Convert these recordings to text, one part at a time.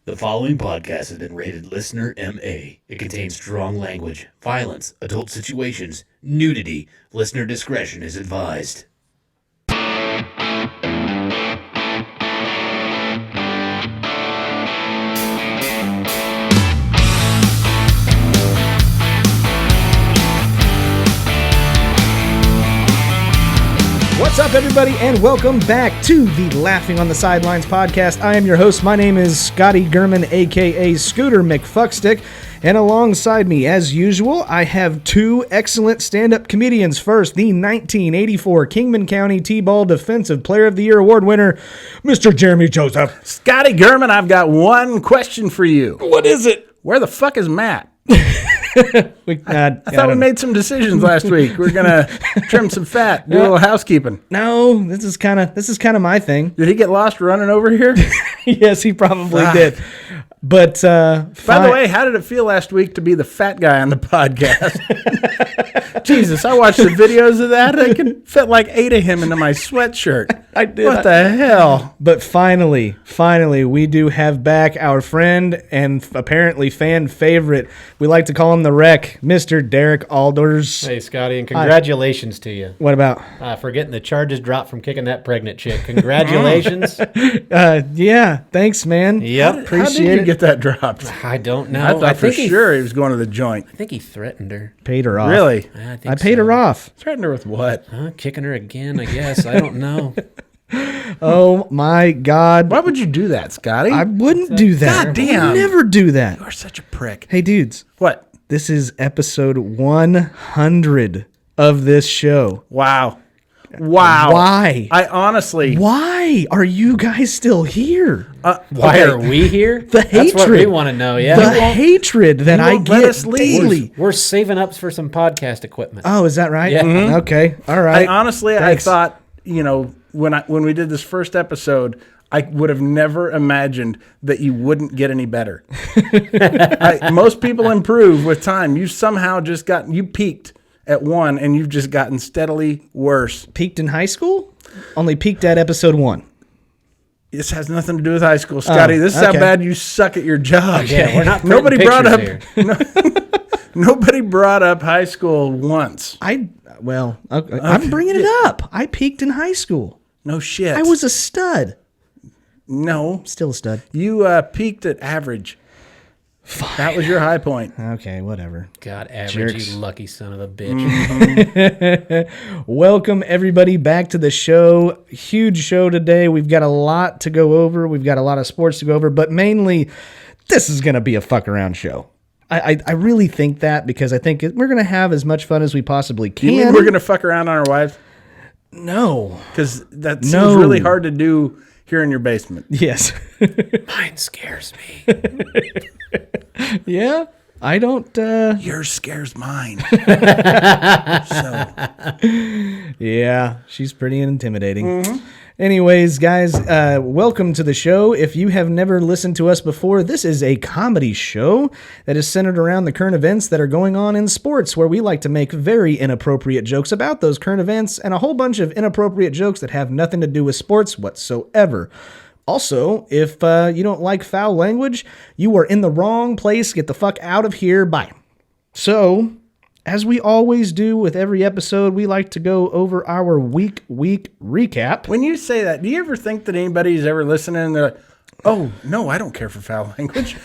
The following podcast has been rated Listener MA. It contains strong language, violence, adult situations, nudity. Listener discretion is advised. What's up, everybody, and welcome back to the Laughing on the Sidelines podcast. I am your host. My name is Scotty Gurman, a.k.a. Scooter McFuckstick, and alongside me, as usual, I have two excellent stand-up comedians. First, the 1984 Kingman County T-Ball Defensive Player of the Year award winner, Mr. Jeremy Joseph. Scotty Gurman, I've got one question for you. What is it? Where the fuck is Matt? I thought we made some decisions last week. We're gonna trim some fat, do a little housekeeping. No, this is kind of my thing. Did he get lost running over here? Yes, he probably did. But by the way, how did it feel last week to be the fat guy on the podcast? Jesus, I watched the videos of that. I could fit like 8 of him into my sweatshirt. I did. What the hell? But finally, we do have back our friend and apparently fan favorite. We like to call him the Wreck, Mr. Derek Alders. Hey, Scotty, and congratulations to you. What about? For getting the charges dropped from kicking that pregnant chick. Congratulations. Yeah, thanks, man. Yep. How did you get that dropped? I don't know. I thought for sure he was going to the joint. I think he threatened her. Paid her off. Really? I paid her off. Threatened her with what? Kicking her again, I guess. I don't know. Oh, my God. Why would you do that, Scotty? I wouldn't do that. God damn. I would never do that. You are such a prick. Hey, dudes. What? This is episode 100 of this show. Wow. Why? I honestly... Why are you guys still here? Why are we here? The hatred. That's what we want to know, yeah. The hatred that I won't let get us leave. daily. We're saving up for some podcast equipment. Oh, is that right? Yeah. Mm-hmm. Okay. All right. I thought, when we did this first episode, I would have never imagined that you wouldn't get any better. Most people improve with time. You somehow you peaked at 1 and you've just gotten steadily worse. Peaked in high school? Only peaked at episode 1. This has nothing to do with high school, Scotty. This is how bad you suck at your job. Yeah, we're not Nobody brought up here. Nobody brought up high school once. I'm bringing it up. I peaked in high school. No shit. I was a stud. No. Still a stud. You peaked at average. Fine. That was your high point. Okay, whatever. God, average, Jerks. you lucky son of a bitch. Welcome, everybody, back to the show. Huge show today. We've got a lot to go over. We've got a lot of sports to go over, but mainly, this is going to be a fuck around show. I really think that because I think we're going to have as much fun as we possibly can. You mean we're going to fuck around on our wives? No. Because that seems really hard to do here in your basement. Yes. Mine scares me. Yeah, I don't. Yours scares mine. Yeah, she's pretty intimidating. Mm-hmm. Anyways, guys, welcome to the show. If you have never listened to us before, this is a comedy show that is centered around the current events that are going on in sports, where we like to make very inappropriate jokes about those current events and a whole bunch of inappropriate jokes that have nothing to do with sports whatsoever. Also, if you don't like foul language, you are in the wrong place. Get the fuck out of here. Bye. So, as we always do with every episode, we like to go over our week recap. When you say that, do you ever think that anybody's ever listening and they're like, oh, no, I don't care for foul language?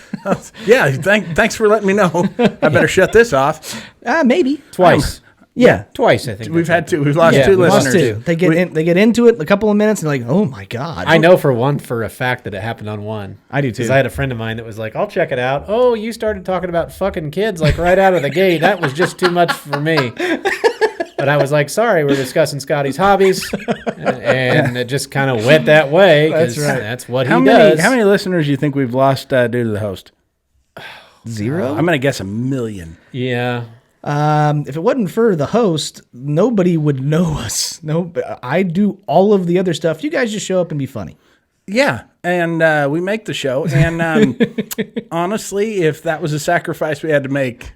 Yeah, thanks for letting me know. I better shut this off. Maybe. Twice. Yeah. Twice, I think. We've had 2. We've lost 2 listeners. Lost 2. They get into it in a couple of minutes and they're like, oh my God. I know for a fact that it happened on 1. I do too. Because I had a friend of mine that was like, I'll check it out. Oh, you started talking about fucking kids like right out of the gate. That was just too much for me. But I was like, sorry, we're discussing Scotty's hobbies. And it just kind of went that way. That's right. That's what he does. How many listeners do you think we've lost due to the host? 0? I'm going to guess 1 million. Yeah. If it wasn't for the host, nobody would know us. No, I do all of the other stuff. You guys just show up and be funny. Yeah, and we make the show. And honestly, if that was a sacrifice we had to make,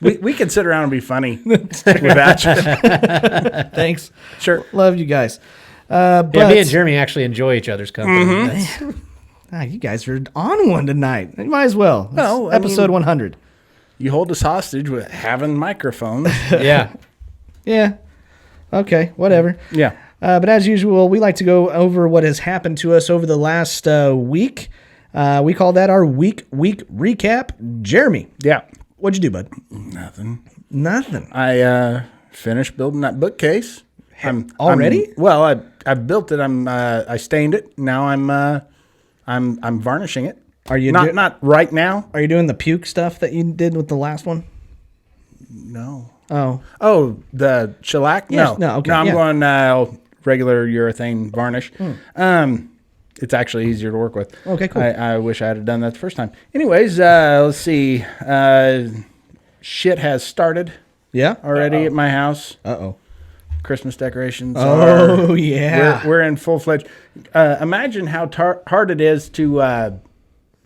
we could sit around and be funny without you. Thanks. Sure. Love you guys. But me and Jeremy actually enjoy each other's company. Mm-hmm. You guys are on one tonight. You might as well. No, It's episode 100. You hold us hostage with having microphones. Yeah. Yeah. Okay, whatever. Yeah. But as usual, we like to go over what has happened to us over the last week. We call that our week recap. Jeremy, Yeah. what'd you do, bud? Nothing. I finished building that bookcase. Already? I built it. I stained it. Now I'm varnishing it. Are you not right now? Are you doing the puke stuff that you did with the last one? No. Oh, The shellac? Yes, no, okay, I'm yeah. going regular urethane varnish. It's actually easier to work with. Okay, cool. I wish I had done that the first time. Anyways, let's see. Shit has started yeah. already at my house. Uh-oh. Christmas decorations. Oh, yeah. We're in full-fledged. Imagine how hard it is to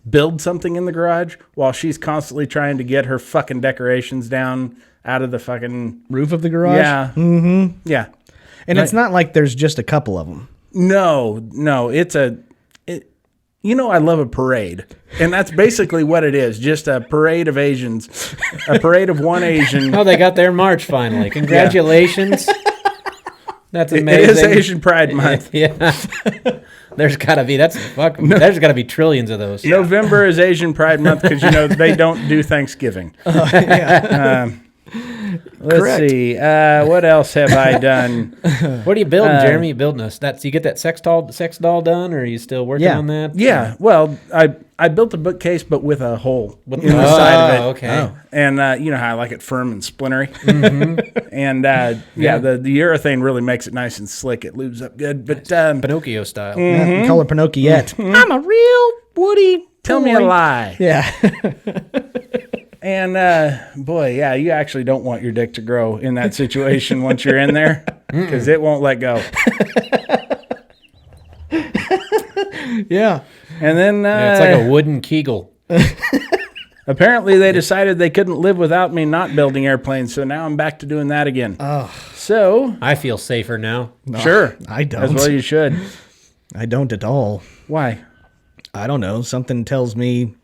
build something in the garage while she's constantly trying to get her fucking decorations down out of the fucking Roof of the garage? Yeah. Mm-hmm. Yeah. And it's not like there's just a couple of them. No. I love a parade. And that's basically what it is. Just a parade of Asians. A parade of one Asian. Oh, they got their march finally. Congratulations. That's amazing. It is Asian Pride Month. Yeah. There's got to be there's got to be trillions of those. November is Asian Pride Month because, they don't do Thanksgiving. Let's Correct. see. What else have I done? What are you building, Jeremy? You building us? You get that sex doll done, or are you still working on that? Yeah. Well, I built a bookcase, but with a hole in the side of it. Okay. And you know how I like it firm and splintery. Mm-hmm. And the urethane really makes it nice and slick. It lubes up good. But Pinocchio style. Yeah, call it Pinocchio. I'm a real Woody. tell me a lie. Yeah. And you actually don't want your dick to grow in that situation once you're in there because it won't let go. Yeah. And then It's like a wooden Kegel. apparently they decided they couldn't live without me not building airplanes, so now I'm back to doing that again. Oh. So I feel safer now. sure, I don't. as well you should. I don't at all. Why? I don't know. Something tells me.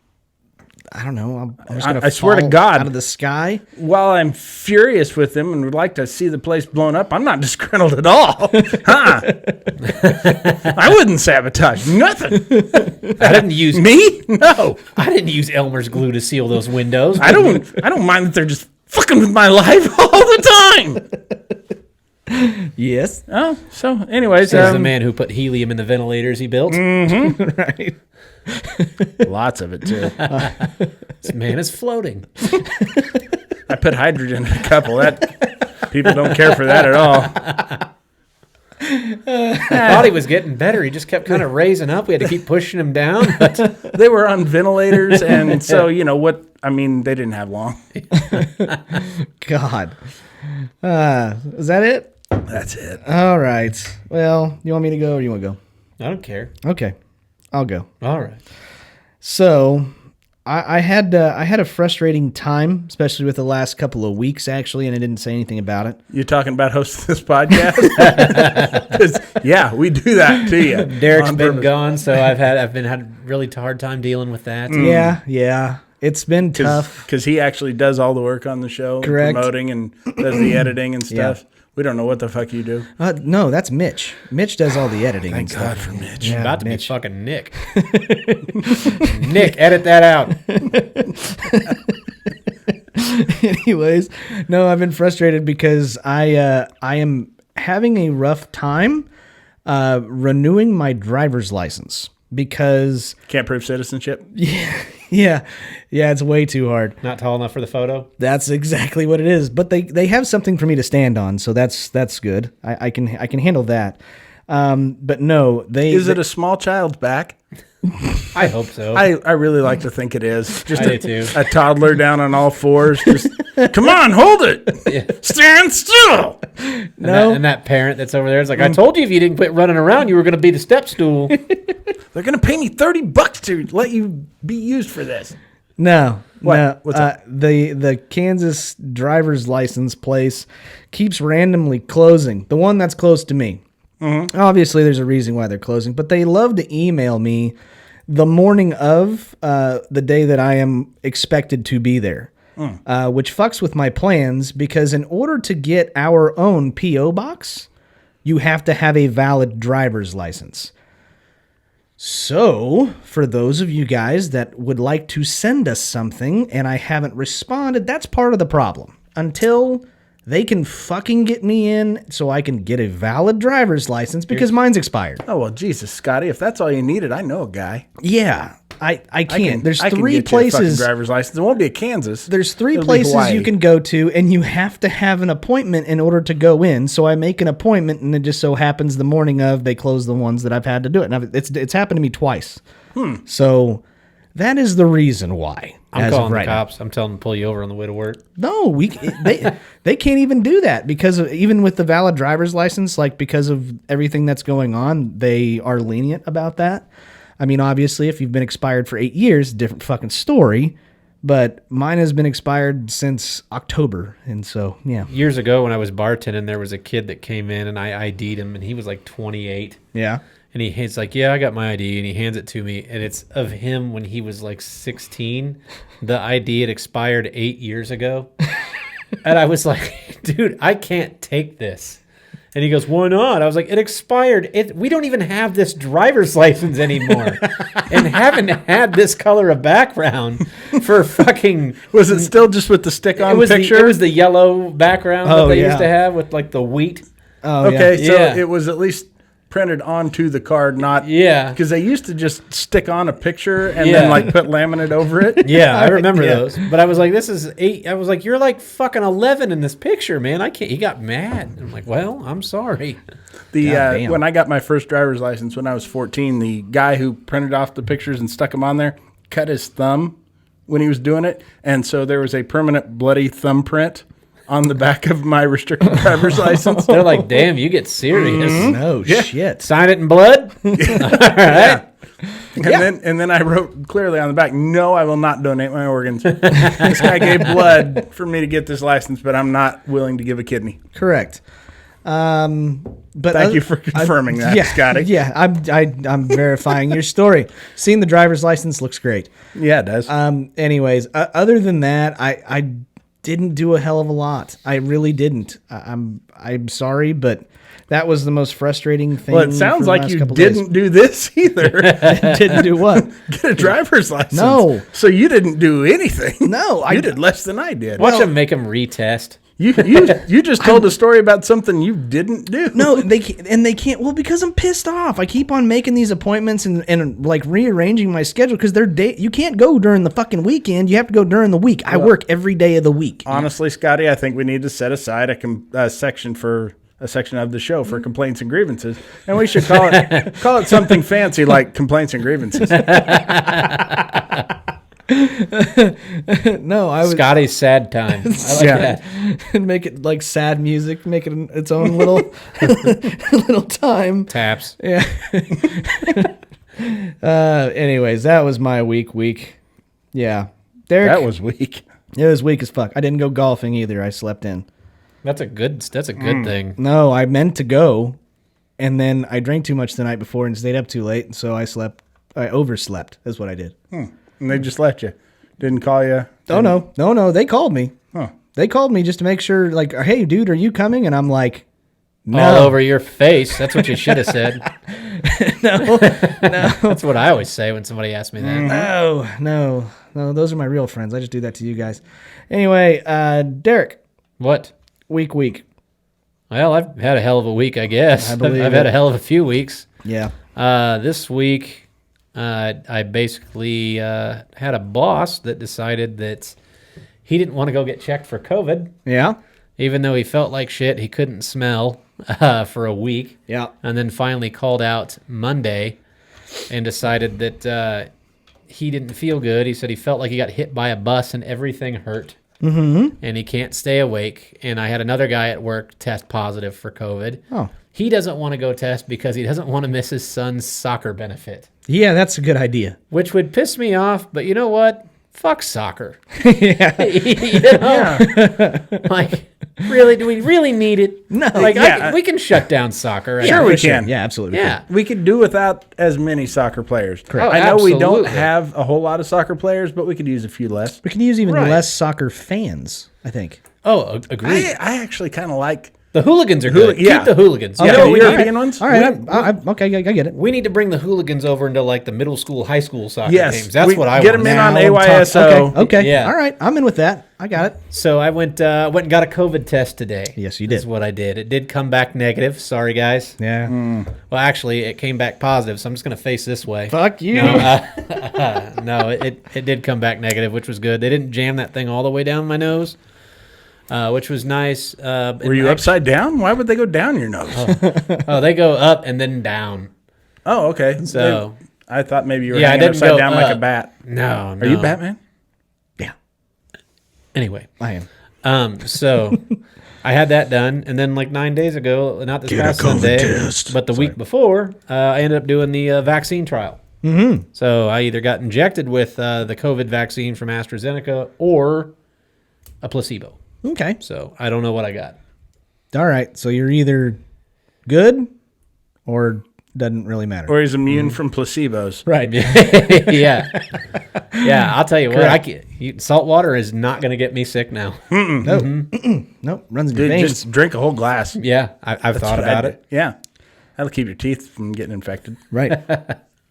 I don't know. I'm just gonna I swear to fall God. out of the sky. While I'm furious with them and would like to see the place blown up, I'm not disgruntled at all. I wouldn't sabotage nothing. I didn't use Me? No. I didn't use Elmer's glue to seal those windows. I don't mind that they're just fucking with my life all the time. Yes. Oh, so anyways, There's the man who put helium in the ventilators he built. Right. lots of it too. This man is floating. I put hydrogen in a couple. That people don't care for that at all. I thought he was getting better. He just kept kind of raising up. We had to keep pushing him down. But They were on ventilators, and so they didn't have long. God. Is that it? That's it. All right. Well, you want me to go or you want to I don't care. go? Okay. I'll go. All right. So I had a frustrating time, especially with the last couple of weeks, actually, and I didn't say anything about it. You talking about hosting this podcast? 'Cause, yeah, we do that to you. Derek's On been purpose. gone, so I've had a really hard time dealing with that. Yeah. It's been tough. Because he actually does all the work on the show, and Correct. promoting and does the editing and stuff. We don't know what the fuck you do. No, that's Mitch. Mitch does all the editing. Thank and God stuff. for Mitch. Yeah, About to Mitch. be fucking Nick. Nick, edit that out. Anyways, no, I've been frustrated because I am having a rough time renewing my driver's license because Can't prove citizenship. yeah, it's way too hard. Not tall enough for the photo. That's exactly what it is. But they have something for me to stand on, so that's good. I can handle that. But no, Is it a small child's back? I hope so. I really like to think it is. Just I do too. a toddler down on all fours. Just come on, hold it. Stand still. And that parent that's over there is like, I told you if you didn't quit running around, you were going to be the step stool. They're gonna pay me $30 to let you be used for this. No. What? No. What's up? The Kansas driver's license place keeps randomly closing. The one that's close to me. Mm-hmm. Obviously, there's a reason why they're closing, but they love to email me the morning of the day that I am expected to be there, which fucks with my plans because in order to get our own P.O. box, you have to have a valid driver's license. So, for those of you guys that would like to send us something and I haven't responded, that's part of the problem. Until they can fucking get me in so I can get a valid driver's license because mine's expired. Oh, well, Jesus, Scotty, if that's all you needed, I know a guy. Yeah, I can't. There's I can three get you a fucking places. driver's license. It won't be a Kansas. There's three It'll be places Hawaii. you can go to, and you have to have an appointment in order to go in. So I make an appointment, and it just so happens the morning of they close the ones that I've had to do it. And it's happened to me twice. So that is the reason why. I'm as of calling right the now. cops. I'm telling them to pull you over on the way to work. No, they can't even do that because even with the valid driver's license, like because of everything that's going on, they are lenient about that. I mean, obviously, if you've been expired for 8 years, different fucking story. But mine has been expired since October, and so yeah, Years ago when I was bartending, there was a kid that came in and I ID'd him, and he was like 28. yeah. And he's like, yeah, I got my ID. And he hands it to me. And it's of him when he was like 16. The ID had expired 8 years ago. And I was like, dude, I can't take this. And he goes, why not? I was like, it expired. We don't even have this driver's license anymore. And haven't had this color of background for fucking... Was it still just with the stick-on picture? It was the yellow background that they used to have with like the wheat. Oh, Okay, yeah. so Yeah. it was at least printed onto the card, not... Yeah. Because they used to just stick on a picture and Yeah. then like put laminate over it. Yeah, I remember Yeah. those. But I was like, this is 8. I was like, you're like fucking 11 in this picture, man. I can't. He got mad. I'm like, well, I'm sorry. Goddamn. When I got my first driver's license when I was 14, the guy who printed off the pictures and stuck them on there cut his thumb when he was doing it. And so there was a permanent bloody thumbprint on the back of my restricted driver's license. They're like, damn, you get serious. No shit. Sign it in blood. All right. And then I wrote clearly on the back, no, I will not donate my organs. This guy gave blood for me to get this license, but I'm not willing to give a kidney. Correct. But Thank you for confirming that, Scotty. Yeah, I'm verifying your story. Seeing the driver's license looks great. Yeah, it does. Anyways, other than that, I didn't do a hell of a lot. I really didn't. I'm sorry, but that was the most frustrating thing. Well, it sounds for the like last you couple didn't do this either. days. Didn't do what? Get a driver's license. No. So you didn't do anything. No, you did less than I did. Watch them make him retest. You just told a story about something you didn't do. No, they can't. Well, because I'm pissed off. I keep on making these appointments and like rearranging my schedule because you can't go during the fucking weekend. You have to go during the week. I work every day of the week. Honestly, Scotty, I think we need to set aside a section of the show for complaints and grievances, and we should call it something fancy like complaints and grievances. No, I was Scotty's sad time. I like that. and make it like sad music, make it its own little little time. Taps. Yeah. Anyways, that was my week. Yeah, Derek. That was weak. It was weak as fuck. I didn't go golfing either. I slept in. That's a good thing. No, I meant to go, and then I drank too much the night before and stayed up too late, and so I overslept. That's what I did. And they just left you. Didn't call you. Oh no. They called me. Huh. They called me just to make sure. Like, hey, dude, are you coming? And I'm like, no. All over your face. That's what you should have said. No. That's what I always say when somebody asks me that. No. Those are my real friends. I just do that to you guys. Anyway, Derek, What? week. Well, I've had a hell of a week, I guess. I believe I've had it. a hell of a few weeks. Yeah. This week, I basically had a boss that decided that he didn't want to go get checked for COVID, Yeah. even though he felt like shit. He couldn't smell for a week. Yeah. And then finally called out Monday and decided that he didn't feel good. He said he felt like he got hit by a bus and everything hurt. Mm-hmm. And he can't stay awake. And I had another guy at work test positive for COVID. Oh. He doesn't want to go test because he doesn't want to miss his son's soccer benefit, Yeah, that's a good idea. which would piss me off. But you know what? fuck soccer. Yeah. You know? Like, really, do we really need it? No. Like, Yeah. we can shut down soccer. Sure we For sure. can. Yeah, absolutely. Yeah. We could do without as many soccer players. Correct. I know we don't absolutely. have a whole lot of soccer players, but we could use a few less. We can use even Right. less soccer fans, I think. Oh, agreed. I actually kind of like The hooligans are good. yeah. Keep the hooligans. Yeah, You know, the we European need- ones. All right. Okay, I get it. We need to bring the hooligans over into like the middle school, high school soccer Yes, games. That's we what I get want. them in Now on I'm AYSO. Okay. Yeah. All right. I'm in with that. I got it. So I went and got a COVID test today. Yes, you That's did. what I did. It did come back negative. Sorry, guys. Yeah. Well, actually, it came back positive, so I'm just going to face this way. Fuck you. No, it did come back negative, which was good. They didn't jam that thing all the way down my nose, which was nice. Were you upside down? Why would they go down your nose? Oh, they go up and then down. Oh, okay. So I thought maybe you were Yeah, I hanging didn't upside go down like a up. bat. No, Are you Batman? Yeah, Anyway, I am. so I had that done, and then like 9 days ago, not this past Sunday, but the week before, I ended up doing the vaccine trial. Mm-hmm. So I either got injected with the COVID vaccine from AstraZeneca or a placebo. Okay. So I don't know what I got. All right. So you're either good or doesn't really matter. Or he's immune from placebos. Right. Yeah, yeah. I'll tell you what. Salt water is not going to get me sick now. Nope. Runs in your Dude, veins. just drink a whole glass. Yeah, I've thought What about I'd it. do. Yeah. That'll keep your teeth from getting infected. Right.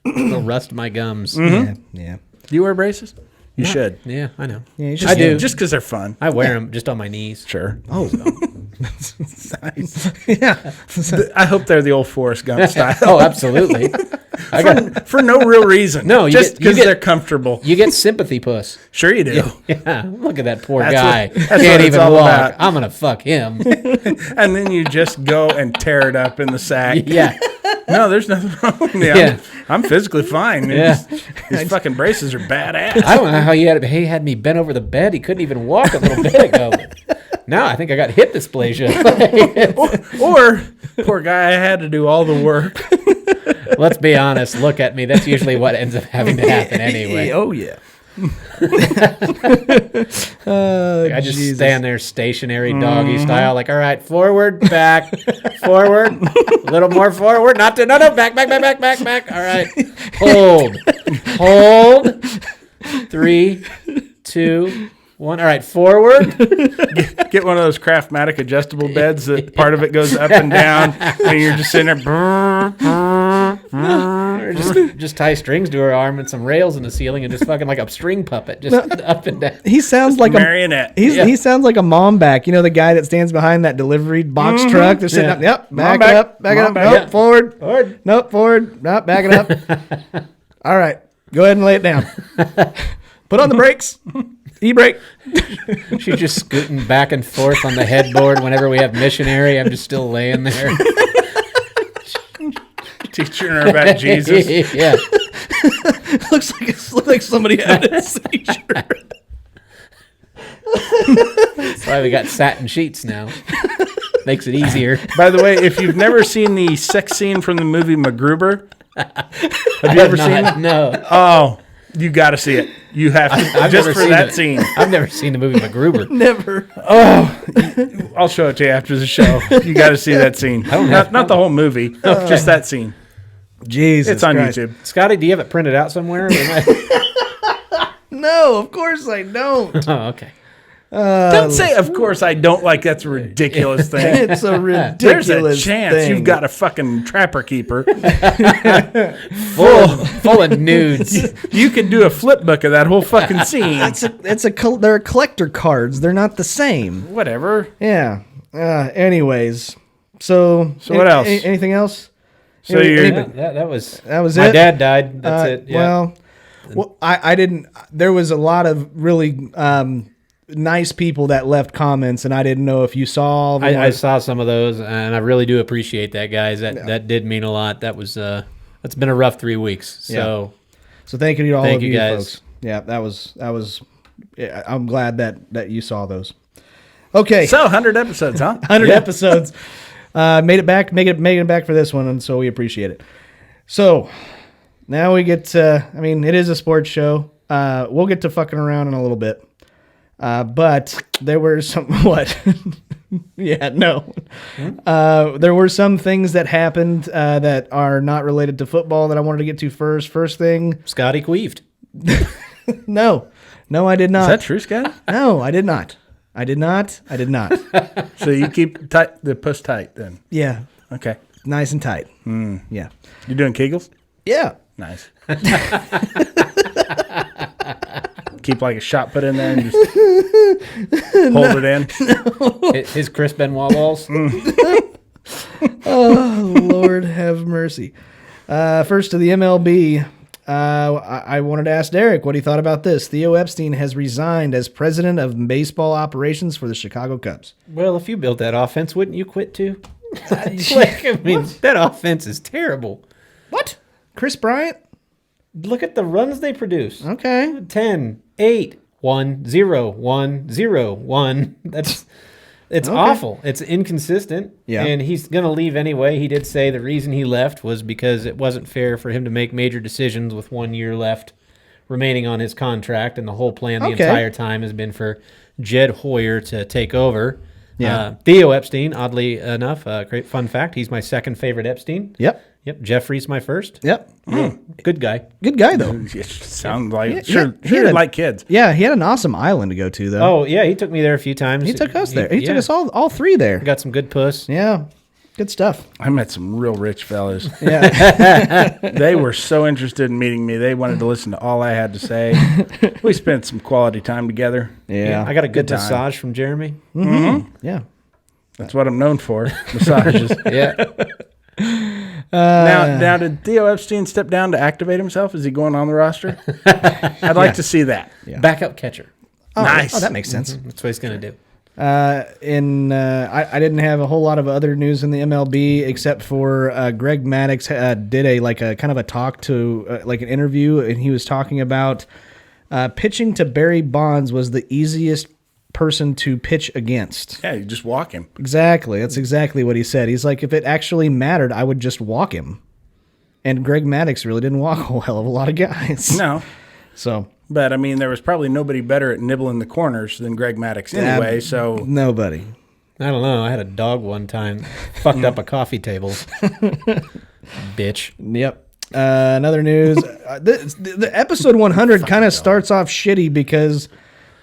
It'll rust my gums. Yeah. Do you wear braces? You should. Yeah, I know. Yeah. You I do. Just because they're fun. I wear them just on my knees. Sure. Oh. Yeah. I hope they're the old Forrest Gump style. Oh, absolutely. I got For no real reason. No, you just get- because you get- they're comfortable. you get sympathy puss. Sure you do. Yeah, look at that poor That's guy. what- that's what Can't it's even all walk. about. I'm gonna fuck him. And then you just go and tear it up in the sack. Yeah, No, there's nothing wrong with me. Yeah. I'm physically fine. Yeah. These fucking braces are badass. I don't know how he had me bent over the bed. He couldn't even walk a little bit ago. Now I think I got hip dysplasia. Or, poor guy, I had to do all the work. Let's be honest. Look at me. That's usually what ends up having to happen anyway. Oh yeah. I just stand there stationary doggy style, like, all right, forward, back, forward, a little more forward, no, back. All right, hold. 3, 2, 1. All right, forward. Get one of those Craftmatic adjustable beds that part of it goes up and down, and you're just sitting there. Or just tie strings to her arm and some rails in the ceiling and just fucking like a string puppet, just up and down. He sounds like Marionette. He sounds like a mom back. You know the guy that stands behind that delivery box truck. They're sitting Yeah. up. Yep. Back back. it up. Back it Mom up. back. Nope. Yeah. Forward. Forward. Nope. Forward. Nope. Back it up. All right. Go ahead and lay it down. Put on the brakes. E-brake. She's just scooting back and forth on the headboard whenever we have missionary. I'm just still laying there. Teaching her about Jesus. Yeah. looks like somebody had a seizure. That's why we got satin sheets now. Makes it easier. By the way, if you've never seen the sex scene from the movie MacGruber, have you ever seen it? No. Oh, you got to see it. You have to, I've just never for seen that it. scene. I've never seen the movie MacGruber. Never. I'll show it to you after the show. You got to see that scene. Not the whole movie, just that scene. Jesus. It's on Christ. YouTube. Scotty, do you have it printed out somewhere? No, of course I don't. Oh, okay. Don't say, of course, I don't like that's a ridiculous thing. It's a ridiculous There's a chance thing. you've got a fucking trapper keeper. Full of nudes. You could do a flip book of that whole fucking scene. They're collector cards. They're not the same. Whatever. Yeah. Anyways, so what else? Anything else? So you're That was my my dad died. That's it. Yeah. Well, I didn't. There was a lot of really nice people that left comments, and I didn't know if you saw. I saw some of those, and I really do appreciate that, guys. That did mean a lot. That was that's been a rough 3 weeks. So So thank you to all Thank of you you guys. folks. Yeah, that was. Yeah, I'm glad that you saw those. Okay, so 100 episodes, huh? 100 episodes. Made it back. Make it back for this one, and so we appreciate it. So now we get. I mean, it is a sports show. we'll get to fucking around in a little bit. But there were some what? Yeah, no. There were some things that happened that are not related to football that I wanted to get to first. First thing, Scotty queefed. no, I did not. Is that true, Scott? No, I did not. I did not. So you keep the puss tight then? Yeah, Okay. nice and tight. Yeah, You doing Kegels? yeah. Nice. Keep like a shot put in there and just hold it in. His Chris Benoit balls. Oh, Lord have mercy. First to the MLB. I wanted to ask Derek what he thought about this. Theo Epstein has resigned as president of baseball operations for the Chicago Cubs. Well, if you built that offense, wouldn't you quit too? That offense is terrible. What? Chris Bryant? Look at the runs they produce. Okay. 10, 8, 1, 0, 1, 0, 1. It's awful. It's inconsistent. Yeah. And he's going to leave anyway. He did say the reason he left was because it wasn't fair for him to make major decisions with 1 year left remaining on his contract. And the whole plan the entire time has been for Jed Hoyer to take over. Yeah. Theo Epstein, oddly enough, great fun fact, he's my second favorite Epstein. Yep. Jeffrey's my first. Yep. Good guy. Good guy, though. Sounds like he had like kids. Yeah, he had an awesome island to go to, though. Oh, yeah, he took me there a few times. He took us there. He took us all three there. Got some good puss. Yeah. Good stuff. I met some real rich fellas. Yeah. They were so interested in meeting me. They wanted to listen to all I had to say. We spent some quality time together. Yeah. I got a good time. massage from Jeremy. Yeah. That's what I'm known for, massages. Yeah. Now, did Theo Epstein step down to activate himself? Is he going on the roster? I'd like to see that. Yeah. Backup catcher. Nice. Oh, that makes sense. That's what he's going to do. I didn't have a whole lot of other news in the MLB except for Greg Maddux did a kind of a talk to like an interview, and he was talking about pitching to Barry Bonds was the easiest person to pitch against. Yeah, you just walk him. Exactly. That's exactly what he said. He's like, if it actually mattered, I would just walk him. And Greg Maddux really didn't walk a whole hell of a lot of guys. No. So. But, I mean, there was probably nobody better at nibbling the corners than Greg Maddux anyway, so. Nobody. I don't know. I had a dog one time. Fucked up a coffee table. Bitch. Yep. Another news. The episode 100 kind of starts off shitty because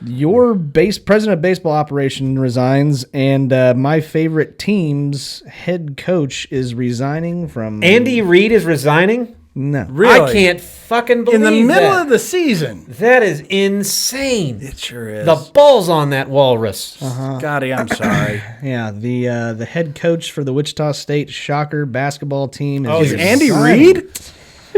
your president of baseball operation resigns, and my favorite team's head coach is resigning from. Andy Reid is resigning? No. Really? I can't fucking believe In the middle that. of the season. That is insane. It sure is. The balls on that walrus. Scotty, I'm sorry. Yeah, the head coach for the Wichita State Shocker basketball team Is is Andy resigning. Reid?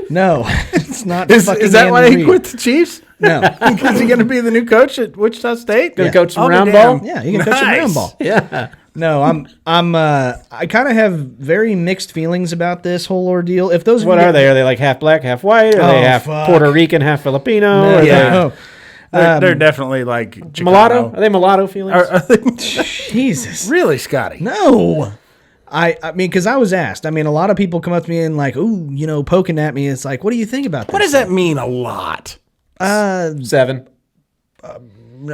No, it's not. Is fucking that Andy why he Reid. quit the Chiefs? No. Is he going to be the new coach at Wichita State? Gonna coach some I'll be round damned. ball? Yeah, you can coach some round ball. Yeah. No, I kind of have very mixed feelings about this whole ordeal. If those What are they? Are they like half black, half white? Are Oh, they half fuck. Puerto Rican, half Filipino? No, Are yeah. They're definitely like they mulatto? Are they mulatto feelings? Are they- Jesus. really, Scotty? No. I mean, because I was asked. I mean, a lot of people come up to me and like, ooh, poking at me. It's like, what do you think about this? What does that mean, a lot? 7.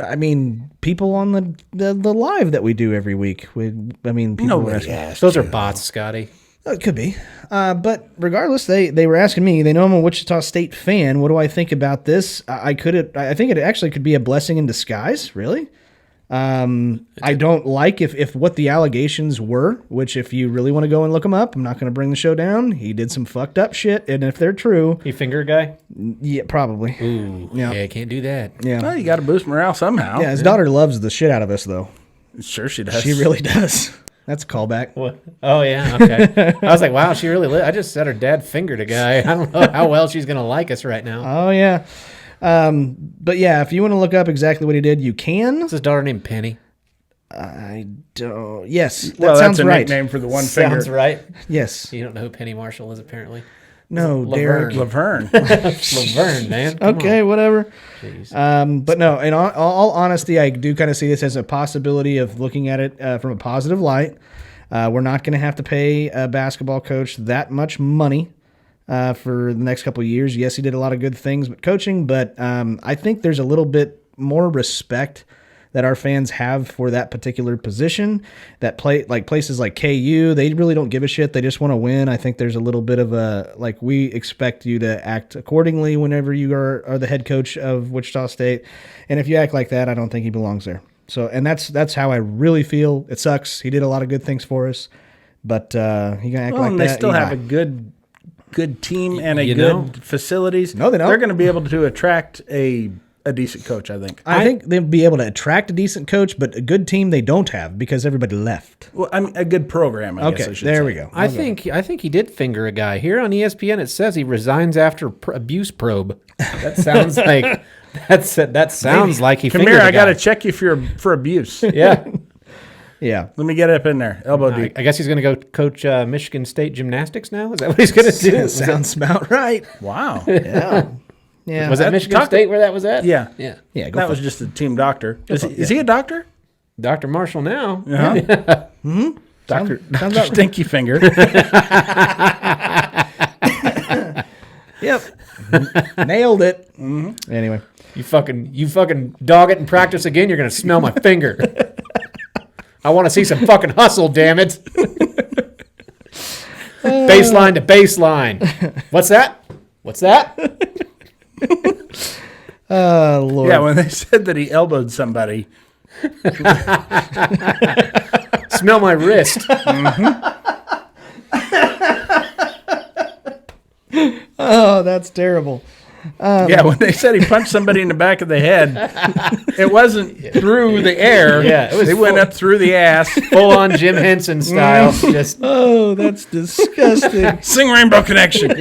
I mean, people on the live that we do every week. People were asking. Those are bots, Scotty. It could be. But regardless, they were asking me. They know I'm a Wichita State fan. What do I think about this? I think it actually could be a blessing in disguise, really. I don't like if what the allegations were, which if you really want to go and look them up, I'm not going to bring the show down. He did some fucked up shit, and if they're true, You finger guy? yeah, probably. Ooh. Yeah. Yeah, can't do that. Yeah. Well, you got to boost morale somehow. Yeah, his daughter loves the shit out of us, though. Sure she does. She really does. That's a callback. What? Oh, yeah, okay. I was like, wow, she really I just said her dad fingered a guy. I don't know how well she's going to like us right now. Oh, yeah. But yeah, if you want to look up exactly what he did, you can. Is his daughter named Penny? I don't. Yes, that Well, sounds that's a right. nickname for the one Sounds finger. right. Yes. You don't know who Penny Marshall is, apparently. No, Laverne. Derek. Laverne. Laverne, man. Come Okay, whatever. Jeez. But no, in all honesty, I do kind of see this as a possibility of looking at it from a positive light. We're not going to have to pay a basketball coach that much money. for the next couple of years. Yes, he did a lot of good things with coaching, but I think there's a little bit more respect that our fans have for that particular position. That places like KU, they really don't give a shit. They just want to win. I think there's a little bit of a we expect you to act accordingly whenever you are the head coach of Wichita State, and if you act like that, I don't think he belongs there. So, and that's how I really feel. It sucks. He did a lot of good things for us, but he gonna act like that. They still have a good team and good facilities. No, they don't. They're going to be able to attract a decent coach, I think. I think they'll be able to attract a decent coach, but a good team they don't have because everybody left. Well, I mean, a good program, I guess I should say. We go. I think he did finger a guy. Here on ESPN, it says he resigns after abuse probe. That sounds like that sounds like he Come fingered here, a I got to guy. check you for abuse. Yeah. Yeah. Let me get up in there, elbow deep. I guess he's going to go coach Michigan State gymnastics now. Is that what he's going to do? Sounds about right. Wow. Yeah. Yeah. Was it Michigan State where that was at? Yeah. Yeah. Yeah. Go That for was it. just a team doctor. Is he a doctor? Dr. Marshall now. Uh-huh. Doctor Stinky Finger. Yep. Nailed it. Mm-hmm. Anyway. You fucking dog it and practice again, you're going to smell my finger. I want to see some fucking hustle, damn it. Baseline to baseline. What's that? Lord. Yeah, when they said that he elbowed somebody. Smell my wrist. Oh, that's terrible. Yeah, when they said he punched somebody in the back of the head, it wasn't through the air. Yeah, it was they went up through the ass. Full on Jim Henson style. Just Oh, that's disgusting. Sing Rainbow Connection.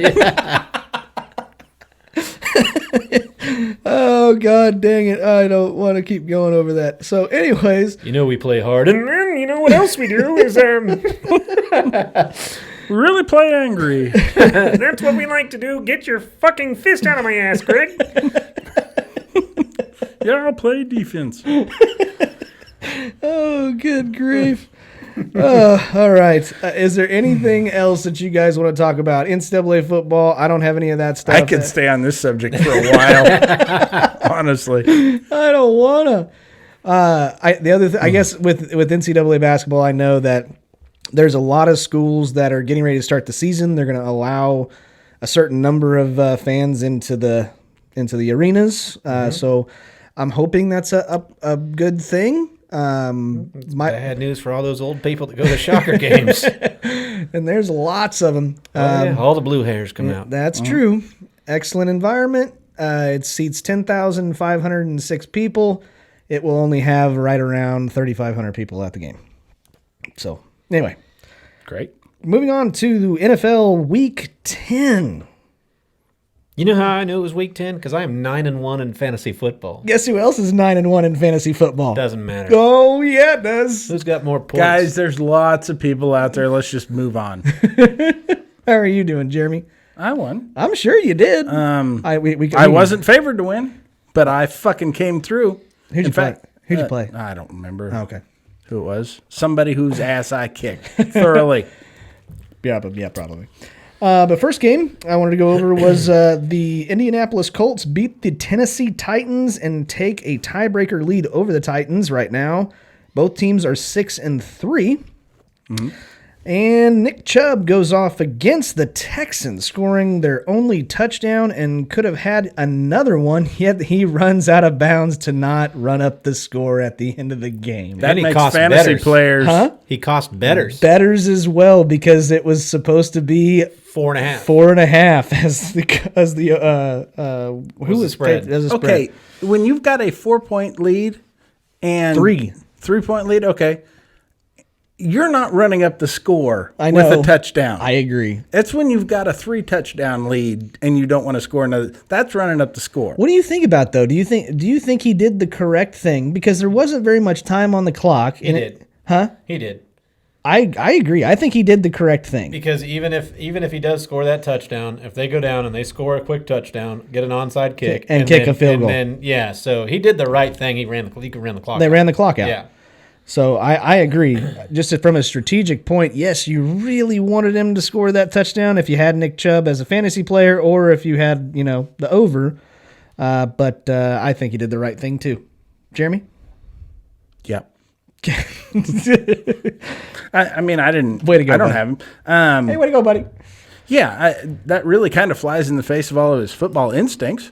Oh, God dang it. I don't want to keep going over that. So, anyways. we play hard, and you know what else we do is We really play angry. that's what we like to do. Get your fucking fist out of my ass, Greg. Yeah, I'll play defense. Oh, good grief. All right. Is there anything else that you guys want to talk about? NCAA football, I don't have any of that stuff. I could stay on this subject for a while. Honestly. I don't want to. I guess with NCAA basketball, I know that there's a lot of schools that are getting ready to start the season. They're going to allow a certain number of fans into the arenas. So I'm hoping that's a good thing. Bad news for all those old people that go to Shocker games. And there's lots of them. All the blue hairs come out. That's true. Excellent environment. It seats 10,506 people. It will only have right around 3,500 people at the game. So, anyway. Great. Moving on to NFL Week 10. You know how I knew it was Week 10? Because I am 9-1 in fantasy football. Guess who else is 9-1 in fantasy football? Doesn't matter. Oh, yeah, it does. Who's got more points? Guys, there's lots of people out there. Let's just move on. How are you doing, Jeremy? I won. I'm sure you did. I wasn't favored to win, but I fucking came through. Who'd you play? Who'd you play? I don't remember Okay. who it was. Somebody whose ass I kicked thoroughly. Yeah, probably. But first game I wanted to go over was the Indianapolis Colts beat the Tennessee Titans and take a tiebreaker lead over the Titans right now. Both teams are 6-3. Mm-hmm. And Nick Chubb goes off against the Texans, scoring their only touchdown and could have had another one, yet he runs out of bounds to not run up the score at the end of the game. That he makes cost fantasy bettors. players. Huh? He cost betters. Betters as well, because it was supposed to be 4.5. 4.5 as the who was the spread? As a spread. Okay, when you've got a 4-point lead and 3-point lead, okay, you're not running up the score with a touchdown. I agree. It's when you've got a 3-touchdown lead and you don't want to score another. That's running up the score. What do you think about though? Do you think he did the correct thing, because there wasn't very much time on the clock? He did. Huh? He did. I agree. I think he did the correct thing. Because even if he does score that touchdown, if they go down and they score a quick touchdown, get an onside kick, And kick a field goal. then so he did the right thing. He ran the clock. They ran the clock out. Yeah. So I agree. Just from a strategic point, yes, you really wanted him to score that touchdown if you had Nick Chubb as a fantasy player or if you had, the over. But I think he did the right thing too. Jeremy? Yep. I mean, I didn't. Way to go, I don't bud. have him. Hey, way to go, buddy. Yeah, that really kind of flies in the face of all of his football instincts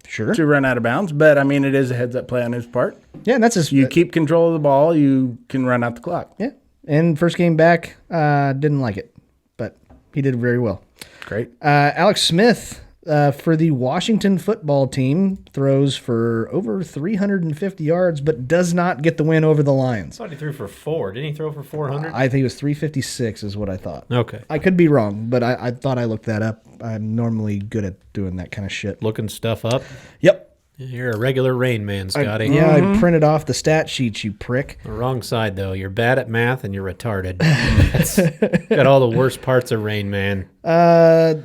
Sure. to run out of bounds. But I mean, it is a heads-up play on his part. Yeah, and that's his. You keep control of the ball, you can run out the clock. Yeah, and first game back, didn't like it, but he did very well. Great. Alex Smith for the Washington football team throws for over 350 yards, but does not get the win over the Lions. I thought he threw for 4. Didn't he throw for 400? I think it was 356 is what I thought. Okay. I could be wrong, but I thought I looked that up. I'm normally good at doing that kind of shit. Looking stuff up. Yep. You're a regular Rain Man, Scotty. Yeah, I printed off the stat sheets, you prick. The wrong side, though. You're bad at math and you're retarded. That's got all the worst parts of Rain Man. I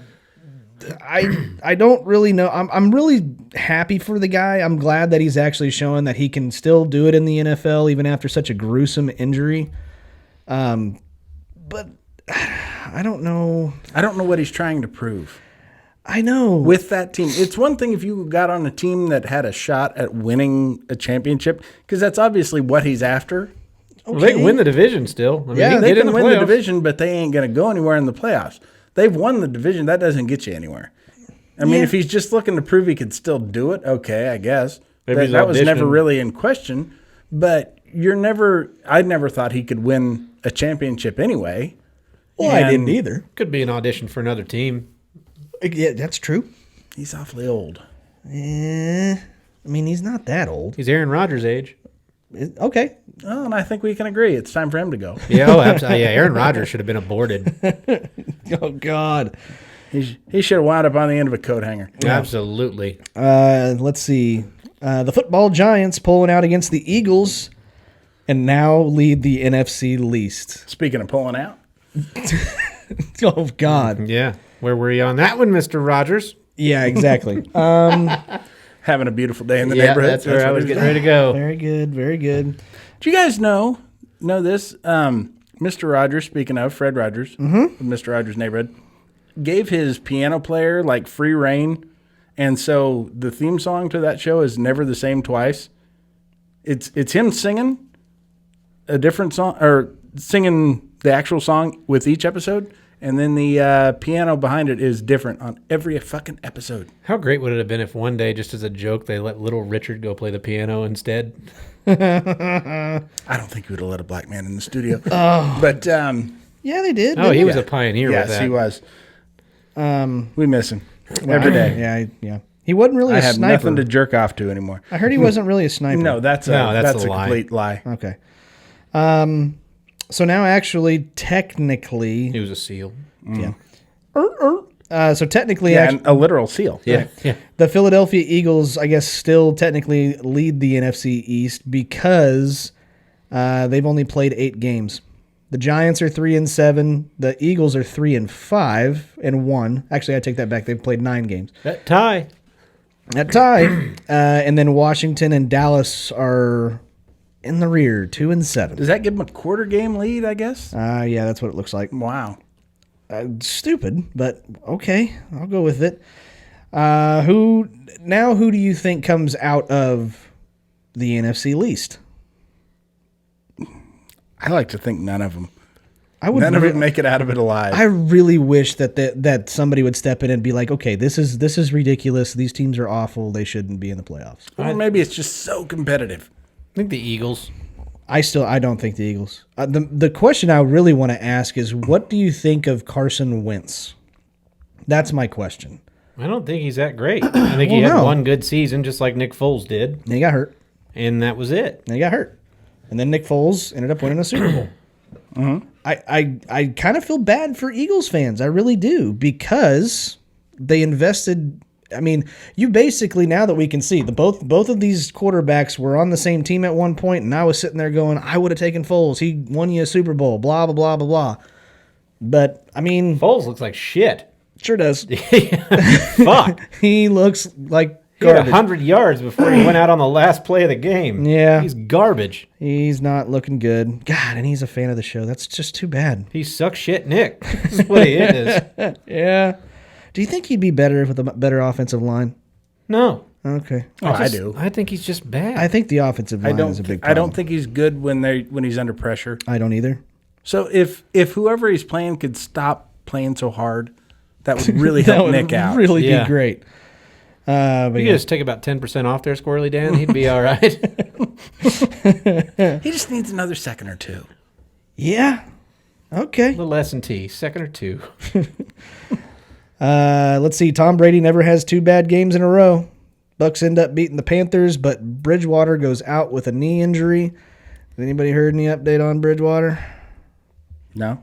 don't really know. I'm really happy for the guy. I'm glad that he's actually showing that he can still do it in the NFL even after such a gruesome injury. But I don't know. I don't know what he's trying to prove I know. with that team. It's one thing if you got on a team that had a shot at winning a championship, because that's obviously what he's after. Well, they can win the division still. I mean, Yeah, he can They get in can the win the playoffs. division, but they ain't going to go anywhere in the playoffs. They've won the division. That doesn't get you anywhere. I mean, if he's just looking to prove he could still do it, okay, I guess. Maybe he's That was never auditioning. really in question. But I never thought he could win a championship anyway. Well, I And didn't either. Could be an audition for another team. Yeah, that's true. He's awfully old. I mean, he's not that old. He's Aaron Rodgers' age. Okay. Oh, and I think we can agree. It's time for him to go. Yeah, oh, absolutely. Yeah, Aaron Rodgers should have been aborted. Oh, God. He should have wound up on the end of a coat hanger. Absolutely. Let's see. The football Giants pulling out against the Eagles and now lead the NFC Least. Speaking of pulling out, Oh, God. Yeah. Where were you on that one, Mr. Rogers? Yeah, exactly. having a beautiful day in the Yeah, neighborhood. that's where I what was he getting ready to go. Very good. Very good. Do you guys know this? Mr. Rogers, speaking of Fred Rogers, of Mr. Rogers' Neighborhood, gave his piano player like free reign, and so the theme song to that show is never the same twice. It's him singing a different song or singing the actual song with each episode, and then the piano behind it is different on every fucking episode. How great would it have been if one day, just as a joke, they let little Richard go play the piano instead? I don't think you would have let a black man in the studio, but Yeah, they did. Oh, he was Yeah. a pioneer with yes, that. he was. We miss him every day. Yeah, yeah. He wasn't really I a have sniper. nothing to jerk off to anymore. I heard he wasn't really a sniper. No, that's No, that's a a lie. complete lie. Okay. So now, actually, technically, He was a SEAL. yeah. So technically, Yeah, and a literal seal. Yeah. Yeah. the Philadelphia Eagles, I guess, still technically lead the NFC East because they've only played 8 games. The Giants are 3-7. The Eagles are 3-5-1. Actually, I take that back. They've played 9 games. That tie. That tie, and then Washington and Dallas are in the rear, 2-7. Does that give them a quarter game lead, I guess? Yeah, that's what it looks like. Wow. Stupid, but okay, I'll go with it. Who do you think comes out of the NFC Least? I like to think none of them. I would. None of them make it out of it alive. I really wish that somebody would step in and be like, okay, this is ridiculous. These teams are awful. They shouldn't be in the playoffs. or maybe it's just so competitive. I think the Eagles. I don't think the Eagles. The question I really want to ask is, what do you think of Carson Wentz? That's my question. I don't think he's that great. I think he Well, had no. one good season, just like Nick Foles did, And he got hurt. and that was it. And he got hurt. And then Nick Foles ended up winning a Super Bowl. I kind of feel bad for Eagles fans. I really do, because they invested. I mean, you basically, now that we can see, both of these quarterbacks were on the same team at one point, and I was sitting there going, I would have taken Foles. He won you a Super Bowl, blah, blah, blah, blah, blah. But, I mean, Foles looks like shit. sure does. Fuck. He looks like He had 100 yards before he went out on the last play of the game. Yeah. He's garbage. He's not looking good. God, and he's a fan of the show. That's just too bad. He sucks shit Nick. That's what he is. Yeah. Do you think he'd be better with a better offensive line? No. Okay. I do. I think he's just bad. I think the offensive line is a big problem. I don't think he's good when he's under pressure. I don't either. So if whoever he's playing could stop playing so hard, that would really help Nick out. Really Yeah. be great. But you yeah. just take about 10% off there, Squirrely Dan. He'd be all right. He just needs another second or two. Yeah. Okay. Little S&T, second or two. Let's see. Tom Brady never has 2 bad games in a row. Bucks end up beating the Panthers, but Bridgewater goes out with a knee injury. Has anybody heard any update on Bridgewater? No.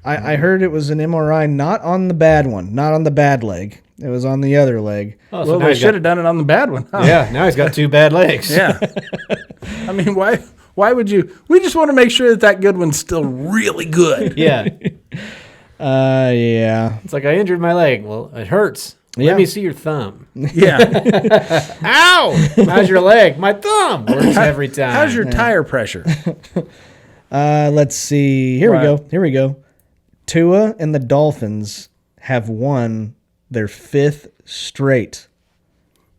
I heard it was an MRI, not on the bad one, not on the bad leg. It was on the other leg. Oh, Well, now they he's should have done it on the bad one. Huh? Yeah, now he's got 2 bad legs. Yeah. I mean, why would you? We just want to make sure that good one's still really good. Yeah. Yeah. It's like I injured my leg. Well, it hurts. Yeah. Let me see your thumb. Yeah. Ow! How's your leg? My thumb works every time. How's your tire pressure? Let's see. Here Right. we go. Tua and the Dolphins have won their 5th straight.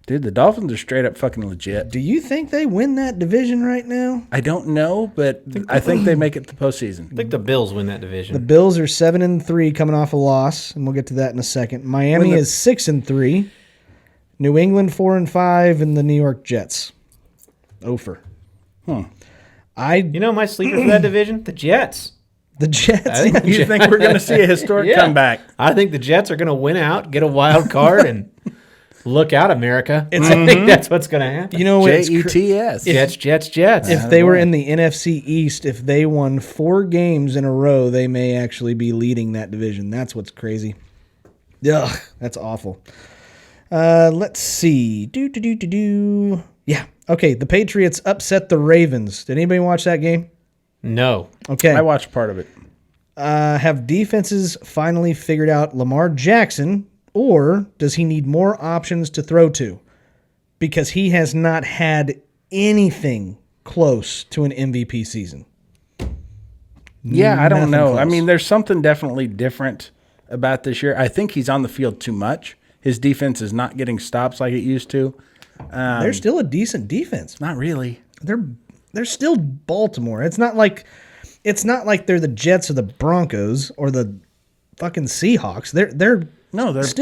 Dude, the Dolphins are straight up fucking legit. Do you think they win that division right now? I don't know, but I think they make it to postseason. I think the Bills win that The division. Bills are 7-3 coming off a loss, and we'll get to that in a second. Miami is 6-3. New England 4-5, and the New York Jets. Ofer. You know my sleeper for that division? The Jets. The Jets. I think You think we're going to see a historic Yeah. comeback? I think the Jets are going to win out, get a wild card, and look out, America. I think that's what's going to happen. You know what's Jets. Jets. if they were in the NFC East, if they won 4 games in a row, they may actually be leading that division. That's what's crazy. Ugh, that's awful. Let's see. Yeah. Okay, the Patriots upset the Ravens. Did anybody watch that game? No. Okay. I watched part of it. Have defenses finally figured out Lamar Jackson, or does he need more options to throw to? Because he has not had anything close to an MVP season. Yeah, I don't Nothing know. close. I mean, there's something definitely different about this year. I think he's on the field too much. His defense is not getting stops like it used to. They're still a decent defense. Not really. They're still Baltimore. It's not like they're the Jets or the Broncos or the fucking Seahawks. They're They're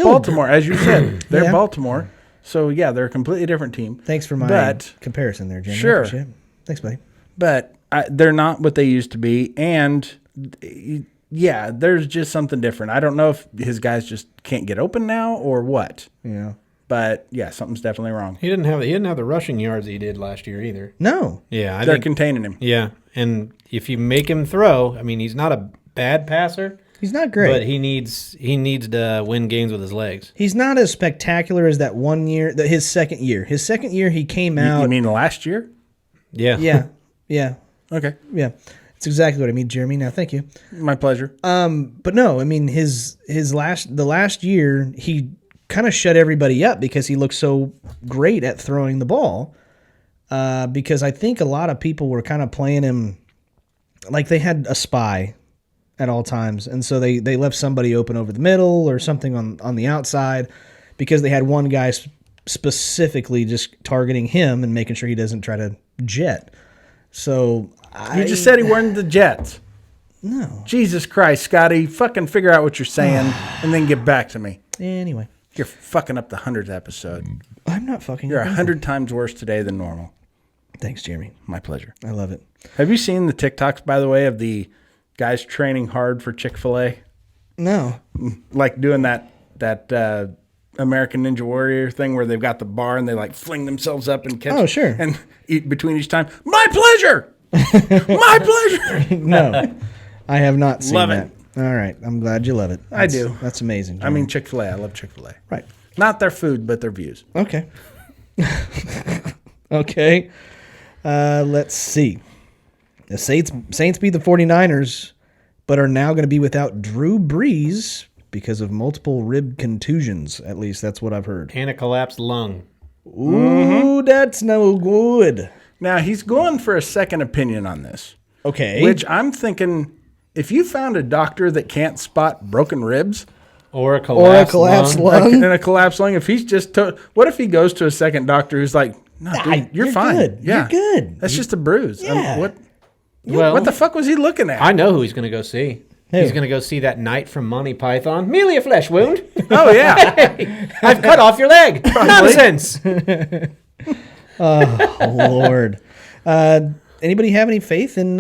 Baltimore, as you said. They're Yeah. Baltimore. So, yeah, they're a completely different team. Thanks for my comparison there, Jimmy. Sure. I appreciate it. Thanks, buddy. But they're not what they used to be. And, yeah, there's just something different. I don't know if his guys just can't get open now or what. Yeah. But, yeah, something's definitely wrong. He didn't have the rushing yards he did last year either. No. Yeah, I They're think. containing him. Yeah, and if you make him throw, I mean, he's not a bad passer, He's not great. but he needs to win games with his legs. He's not as spectacular as that one year, his second year. His second year, he came out. You mean last year? Yeah. Yeah. Okay. That's exactly what I mean, Jeremy. Now, thank you. My pleasure. But no, I mean the last year he kind of shut everybody up because he looked so great at throwing the ball. Because I think a lot of people were kind of playing him like they had a spy at all times, and so they left somebody open over the middle or something on the outside because they had one guy specifically just targeting him and making sure he doesn't try to jet. So You just said he weren't the Jets. No. Jesus Christ, Scotty. Fucking figure out what you're saying and then get back to me. Anyway, You're fucking up the 100th episode. I'm not fucking. You're up 100 times worse today than normal. Thanks, Jeremy. My pleasure. I love it. Have you seen the TikToks, by the way, of the guys training hard for Chick-fil-A? No. Like doing that American Ninja Warrior thing where they've got the bar and they like fling themselves up and catch. Oh, sure. And eat between each time. My pleasure. My pleasure. No. I have not seen Love that. it. All right. I'm glad you love it. I do. That's amazing. I mean, Chick-fil-A. I love Chick-fil-A. right. Not their food, but their views. Okay. Okay. Let's see. The Saints beat the 49ers, but are now going to be without Drew Brees because of multiple rib contusions. At least that's what I've heard. And a collapsed lung. Ooh, that's no good. Now, he's going for a second opinion on this. Okay. Which I'm thinking, if you found a doctor that can't spot broken ribs Or a collapsed lung. and a collapsed lung, if he's just what if he goes to a second doctor who's like, no, dude, you're fine. Good. Yeah. You're good. That's just a bruise. Yeah. What the fuck was he looking at? I know who he's going to go see. Who? He's going to go see that knight from Monty Python. Merely a flesh wound. Oh, yeah. I've cut off your leg. Nonsense. Oh, Lord. Anybody have any faith in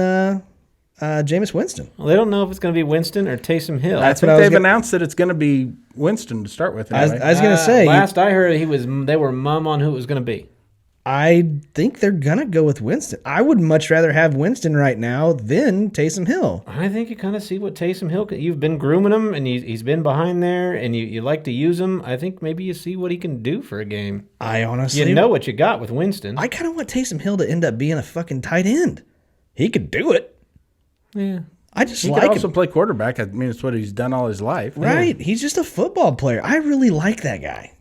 Jameis Winston? Well, they don't know if it's going to be Winston or Taysom Hill. I think they've announced that it's going to be Winston to start with. Anyway. I was going to say. Last I heard, they were mum on who it was going to be. I think they're going to go with Winston. I would much rather have Winston right now than Taysom Hill. I think you kind of see what Taysom Hill. You've been grooming him, and he's been behind there, and you like to use him. I think maybe you see what he can do for a game. I honestly. You know what you got with Winston. I kind of want Taysom Hill to end up being a fucking tight end. He could do it. Yeah. I just He like could also him. play quarterback. I mean, it's what he's done all his life. Right. He's just a football player. I really like that guy.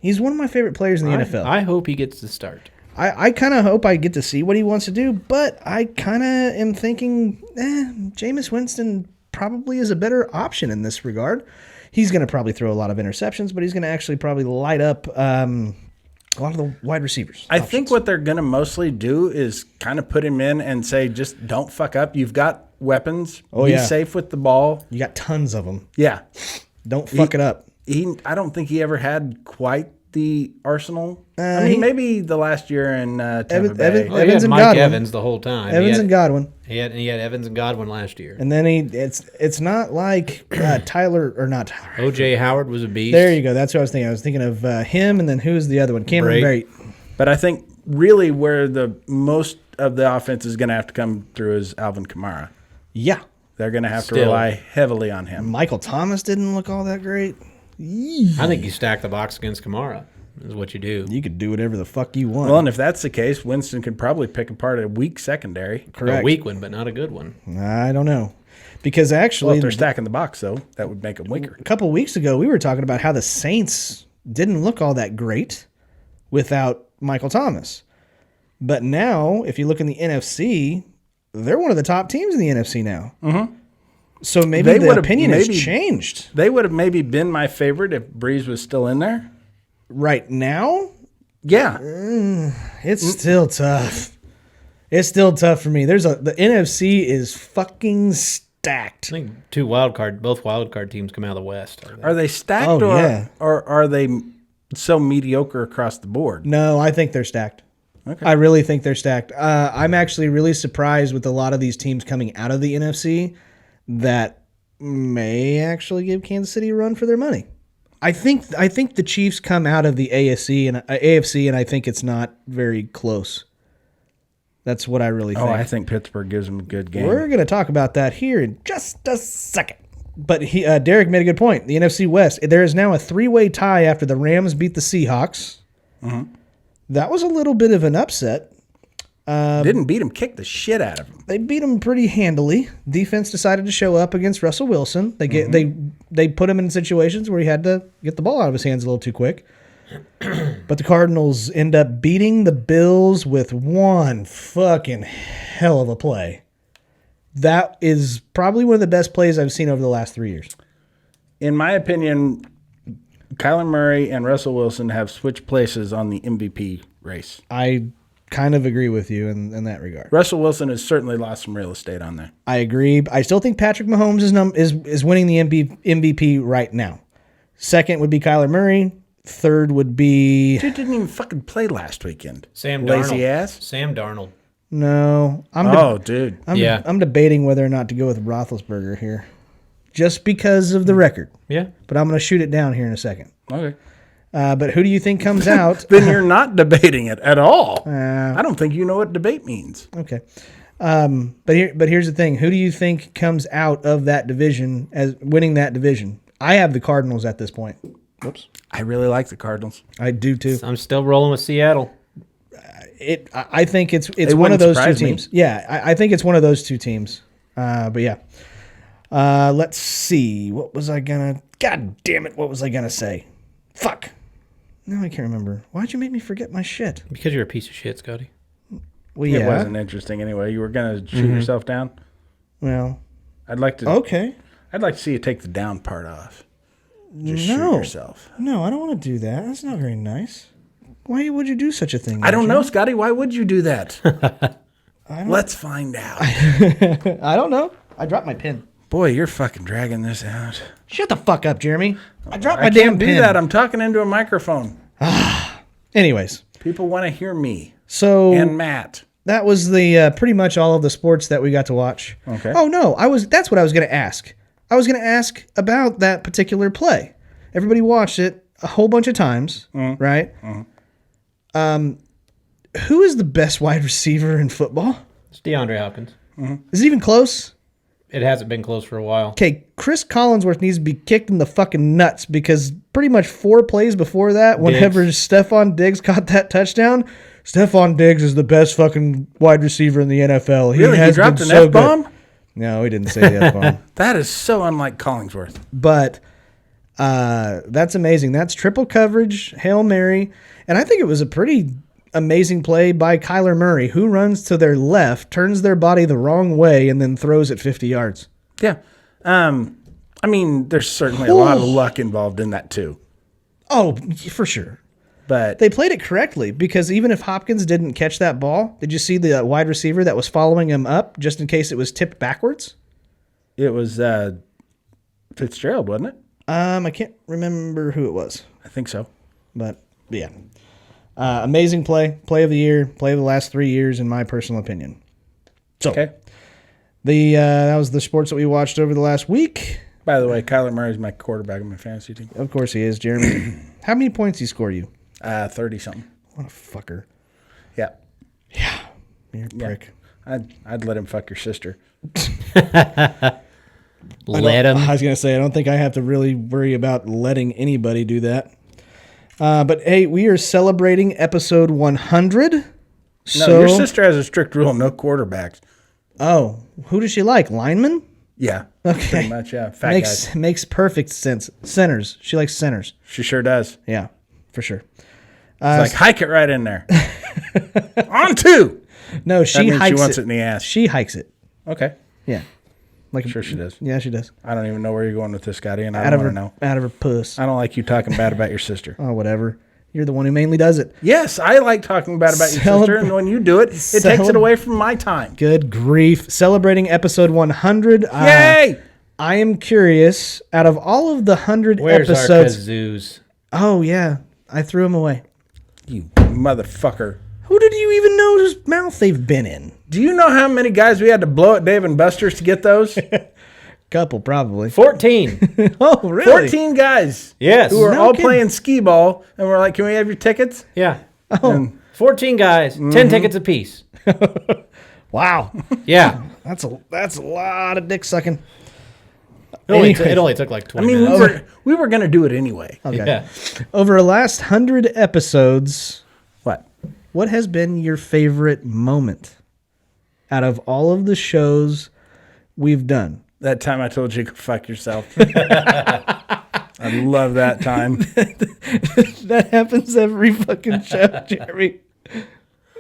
He's one of my favorite players in the NFL. I hope he gets the start. I kind of hope I get to see what he wants to do, but I kind of am thinking, Jameis Winston probably is a better option in this regard. He's going to probably throw a lot of interceptions, but he's going to actually probably light up a lot of the wide receivers. I think what they're going to mostly do is kind of put him in and say, just don't fuck up. You've got weapons. Be safe with the ball. You got tons of them. Yeah. Don't fuck it up. I don't think he ever had quite the arsenal. I mean, maybe the last year in Tampa Bay. Well, he had and Mike Godwin. Evans the whole time. Evans and Godwin. He had Evans and Godwin last year. And then it's not like Tyler or not Tyler. O.J. Howard was a beast. There you go. That's what I was thinking. I was thinking of him, and then who's the other one? Cameron Brate. Brate. But I think really where the most of the offense is going to have to come through is Alvin Kamara. Yeah. They're going to have to Still. rely heavily on him. Michael Thomas didn't look all that great. I think you stack the box against Kamara. Is what you do. You could do whatever the fuck you want. Well, and if that's the case, Winston could probably pick apart a weak secondary. Correct. A weak one, but not a good one. I don't know. Because Well, actually, if they're stacking the box, though, that would make them weaker. a couple weeks ago, we were talking about how the Saints didn't look all that great without Michael Thomas. But now, if you look in the NFC, they're one of the top teams in the NFC now. Mm-hmm. So maybe They the would've opinion has maybe- changed. They would have maybe been my favorite if Breeze was still in there. Right now, Yeah. it's still tough. It's still tough for me. The NFC is fucking stacked. I think both wild card teams come out of the West. Are they stacked Oh, yeah. or are they so mediocre across the board? No, I think they're stacked. Okay. I really think they're stacked. I'm actually really surprised with a lot of these teams coming out of the NFC that may actually give Kansas City a run for their money. I think the Chiefs come out of the AFC, and I think it's not very close. That's what I really think. Oh, I think Pittsburgh gives them a good game. We're going to talk about that here in just a second. But Derek made a good point. The NFC West, there is now a 3-way tie after the Rams beat the Seahawks. Mm-hmm. That was a little bit of an upset. Didn't beat him, kicked the shit out of him. They beat him pretty handily. Defense decided to show up against Russell Wilson. They put him in situations where he had to get the ball out of his hands a little too quick. But the Cardinals end up beating the Bills with one fucking hell of a play. That is probably one of the best plays I've seen over the last 3 years. In my opinion, Kyler Murray and Russell Wilson have switched places on the MVP race. I kind of agree with you in that regard. Russell Wilson has certainly lost some real estate on there. I agree. I still think Patrick Mahomes is winning the MVP right now. Second would be Kyler Murray. Third would be... Dude didn't even fucking play last weekend. Sam Lazy Darnold. ass. Sam Darnold. No. Dude. I'm debating whether or not to go with Roethlisberger here. Just because of the record. Yeah. But I'm going to shoot it down here in a second. Okay. But who do you think comes out? Then you're not debating it at all. I don't think you know what debate means. Okay. But here's the thing. Who do you think comes out of that division as winning that division? I have the Cardinals at this point. Whoops. I really like the Cardinals. I do too. I'm still rolling with Seattle. I think it's one wouldn't of those two surprise me. teams. Yeah, I think it's one of those two teams. But yeah. Let's see. What was I gonna? God damn it! What was I gonna say? Fuck. No, I can't remember. Why'd you make me forget my shit? Because you're a piece of shit, Scotty. Well, It yeah. wasn't interesting anyway. You were gonna shoot yourself down. Well, I'd like to. okay. I'd like to see you take the down part off. Just shoot No. yourself. No, I don't want to do that. That's not very nice. Why would you do such a thing? I don't know, Jimmy? Scotty. Why would you do that? Let's find out. I don't know. I dropped my pen. Boy, you're fucking dragging this out. Shut the fuck up, Jeremy. I dropped my I damn can't do pen. that. I'm talking into a microphone. Anyways, People want to hear me so and Matt. that was the pretty much all of the sports that we got to watch. Okay. Oh no, that's what I was going to ask. I was going to ask about that particular play. Everybody watched it a whole bunch of times, right? Who is the best wide receiver in football? It's DeAndre Hopkins. Is it even close? It hasn't been close for a while. Okay, Chris Collinsworth needs to be kicked in the fucking nuts because pretty much 4 plays before that, whenever Stephon Diggs caught that touchdown, Stephon Diggs is the best fucking wide receiver in the NFL. Really? He has dropped been an so F-bomb? good. No, he didn't say the F-bomb. That is so unlike Collingsworth. But that's amazing. That's triple coverage, Hail Mary. And I think it was a pretty amazing play by Kyler Murray, who runs to their left, turns their body the wrong way, and then throws it 50 yards. Yeah. I mean, there's certainly a lot of luck involved in that too. Oh, for sure. But They played it correctly because even if Hopkins didn't catch that ball, did you see the wide receiver that was following him up just in case it was tipped backwards? it was Fitzgerald, wasn't it? I can't remember who it was, I think so. but yeah. Amazing play of the year, play of the last 3 years, in my personal opinion. So Okay. that was the sports that we watched over the last week. By the way, Kyler Murray's my quarterback in my fantasy team. Of course he is, Jeremy. How many points did he score you? 30 something. What a fucker. Yeah. You're a prick. I'd let him fuck your sister. Let him. I was going to say, I don't think I have to really worry about letting anybody do that. But hey, we are celebrating episode 100. No, So, your sister has a strict rule: no quarterbacks. oh, who does she like? Linemen? Yeah. Okay. Pretty much. Yeah. Fat guys. Makes perfect sense. Centers. She likes centers. She sure does. Yeah, for sure. It's like hike it right in there. On 2. No, That she means hikes she wants it. it in the ass. She hikes it. Okay. Yeah, like Sure she does. Yeah, she does. I don't even know where you're going with this, Scotty, and I Out don't of want her, to know. out of her puss. I don't like you talking bad about your sister. Oh, whatever. You're the one who mainly does it. Yes, I like talking bad about your sister, and when you do it, it takes it away from my time. Good grief! Celebrating episode 100. Yay! I am curious. Out of all of the 100 Where's episodes, our kazoos? oh yeah, I threw them away. You motherfucker. Who did you even know whose mouth they've been in? Do you know how many guys we had to blow at Dave and Buster's to get those? Couple, probably. 14. Oh, really? 14 guys. Yes. Who were No all kidding. playing skee ball, and we're like, can we have your tickets? Yeah. Oh, 14 guys, 10 tickets apiece. wow. Yeah. That's a lot of dick sucking. It only took like 20 I mean, minutes. we were going to do it anyway. Okay. Yeah. Over the last 100 episodes, What? what has been your favorite moment out of all of the shows we've done? That time I told you to go fuck yourself. I love that time. That happens every fucking show, Jeremy.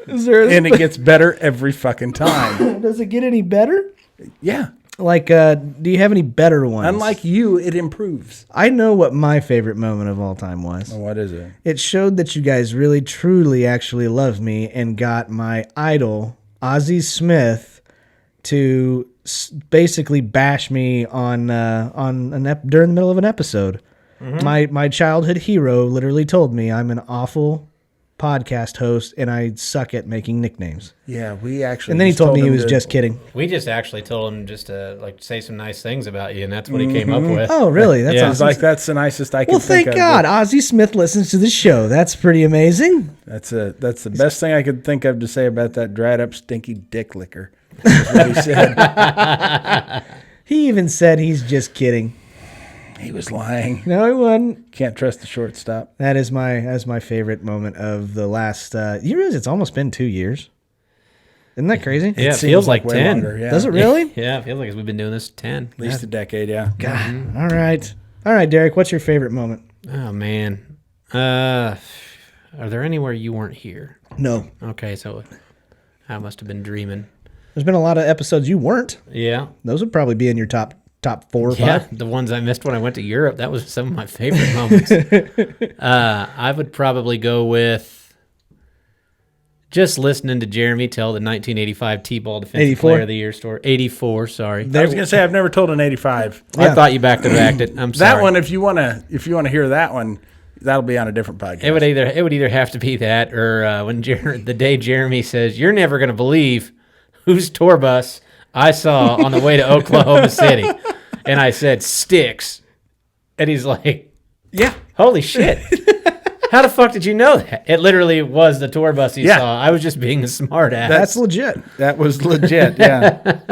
Is there And it gets better every fucking time. does it get any better? Yeah. Like, do you have any better ones? Unlike you, it improves. I know what my favorite moment of all time was. What is it? It showed that you guys really, truly actually love me and got my idol, Ozzie Smith, to basically bash me on during the middle of an episode. Mm-hmm. My childhood hero literally told me I'm an awful podcast host and I suck at making nicknames. Yeah, we actually. And then he just told me he him was to- just kidding. We just actually told him just to like say some nice things about you, and that's what he came up with. Oh, really? That's Yeah. He's awesome. like, that's the nicest I can Well, think thank of. God Ozzie Smith listens to the show. That's pretty amazing. That's the best thing I could think of to say about that dried up stinky dick licker. That's what he said. He even said he's just kidding. He was lying. No, he wasn't. Can't trust the shortstop. That is my favorite moment of the last. You realize it's almost been 2 years. Isn't that crazy? Yeah, it seems feels like way 10. longer, yeah. Does it really? Yeah, it feels like we've been doing this 10. At least a decade, yeah. God. All right, Derek. What's your favorite moment? Oh, man. Are there anywhere you weren't here? No. Okay, so I must have been dreaming. There's been a lot of episodes you weren't. Yeah. Those would probably be in your top 4 or 5. Yeah, the ones I missed when I went to Europe. That was some of my favorite moments. I would probably go with just listening to Jeremy tell the 1985 T-ball Defensive 84? Player of the Year story. 84, sorry. I was going to say I've never told an 85. I thought you back-to-backed it. I'm sorry. That one, if you want to hear that one, that'll be on a different podcast. It would either have to be that or when the day Jeremy says, "You're never going to believe whose tour bus I saw on the way to Oklahoma City," and I said Sticks, and he's like, Yeah. "Holy shit! How the fuck did you know that?" It literally was the tour bus he Yeah. saw. I was just being a smart ass. That's legit. That was legit, yeah.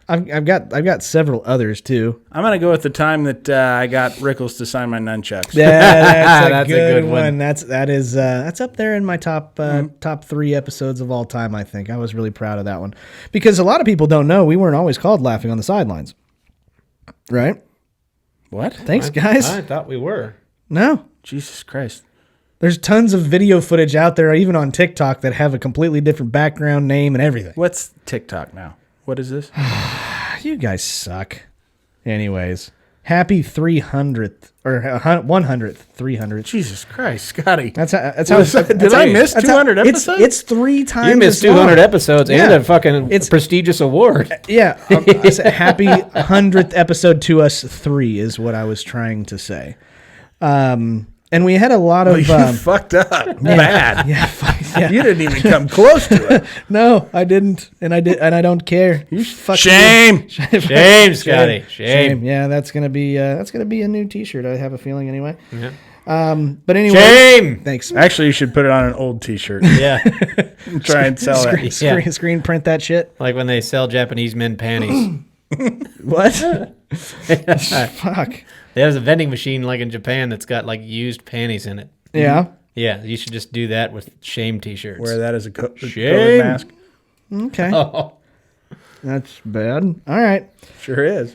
I've got several others too. I'm going to go with the time that I got Rickles to sign my nunchucks. Yeah, That's a good one. That's up there in my top 3 episodes of all time. I think I was really proud of that one because a lot of people don't know we weren't always called Laughing on the Sidelines, right? What? Thanks, guys. I thought we were. No, Jesus Christ. there's tons of video footage out there, even on TikTok, that have a completely different background, name, and everything. What's TikTok now? What is this? You guys suck. Anyways, happy 300th or 100th 300th. Jesus Christ, Scotty. That's how. Did I miss 200 episodes? It's 3 times. You missed as long. 200 episodes and Yeah. a fucking prestigious award. Yeah, I said happy 100th episode to us 3 is what I was trying to say. And we had a lot of. You fucked up. Bad. Yeah, yeah. You didn't even come close to it. No, I didn't, and I don't care. You fuck Shame. Shame, Scotty. Shame. Yeah, that's gonna be a new T-shirt. I have a feeling anyway. Yeah. But anyway, Shame. thanks. Actually, you should put it on an old T-shirt Yeah. and try and sell it. Yeah. Screen print that shit. Like when they sell Japanese men panties. What? Fuck. There's a vending machine like in Japan that's got like used panties in it. Yeah. Yeah, you should just do that with shame T-shirts. Wear that as a Shame. COVID mask. Okay. Oh. That's bad. All right. Sure is.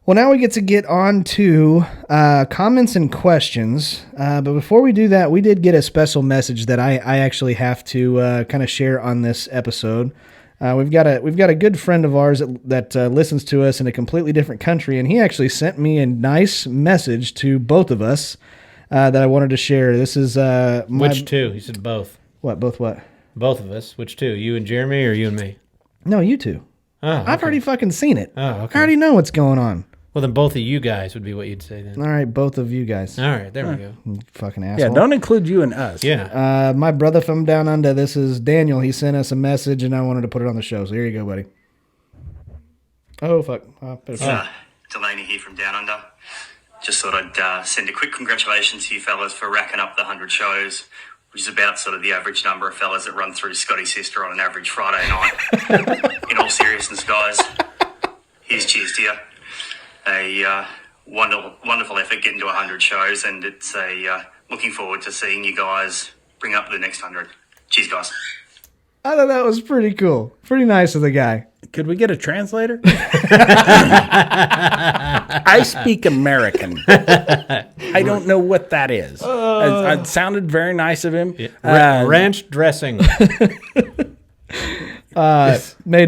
Well, now we get on to comments and questions. But before we do that, we did get a special message that I actually have to kind of share on this episode. We've got a good friend of ours that listens to us in a completely different country, and he actually sent me a nice message to both of us that I wanted to share. This is Which two? He said both. What? Both what? Both of us. Which two? You and Jeremy or you and me? No, you two. Oh, okay. I've already fucking seen it. Oh, okay. I already know what's going on. Well, then both of you guys would be what you'd say then. All right, both of you guys. All right, there we go. You fucking asshole. Yeah, don't include you and us. Yeah. My brother from down under, this is Daniel. He sent us a message, and I wanted to put it on the show. So here you go, buddy. Oh, fuck. Delaney here from Down Under. Just thought I'd send a quick congratulations to you fellas for racking up the 100 shows, which is about sort of the average number of fellas that run through Scotty's sister on an average Friday night. In all seriousness, guys, here's cheers to you. A wonderful effort getting to 100 shows, and it's looking forward to seeing you guys bring up the next 100. Cheers, guys. I thought that was pretty cool. Pretty nice of the guy. Could we get a translator? I speak American. I don't know what that is. It sounded very nice of him. Ranch dressing. Made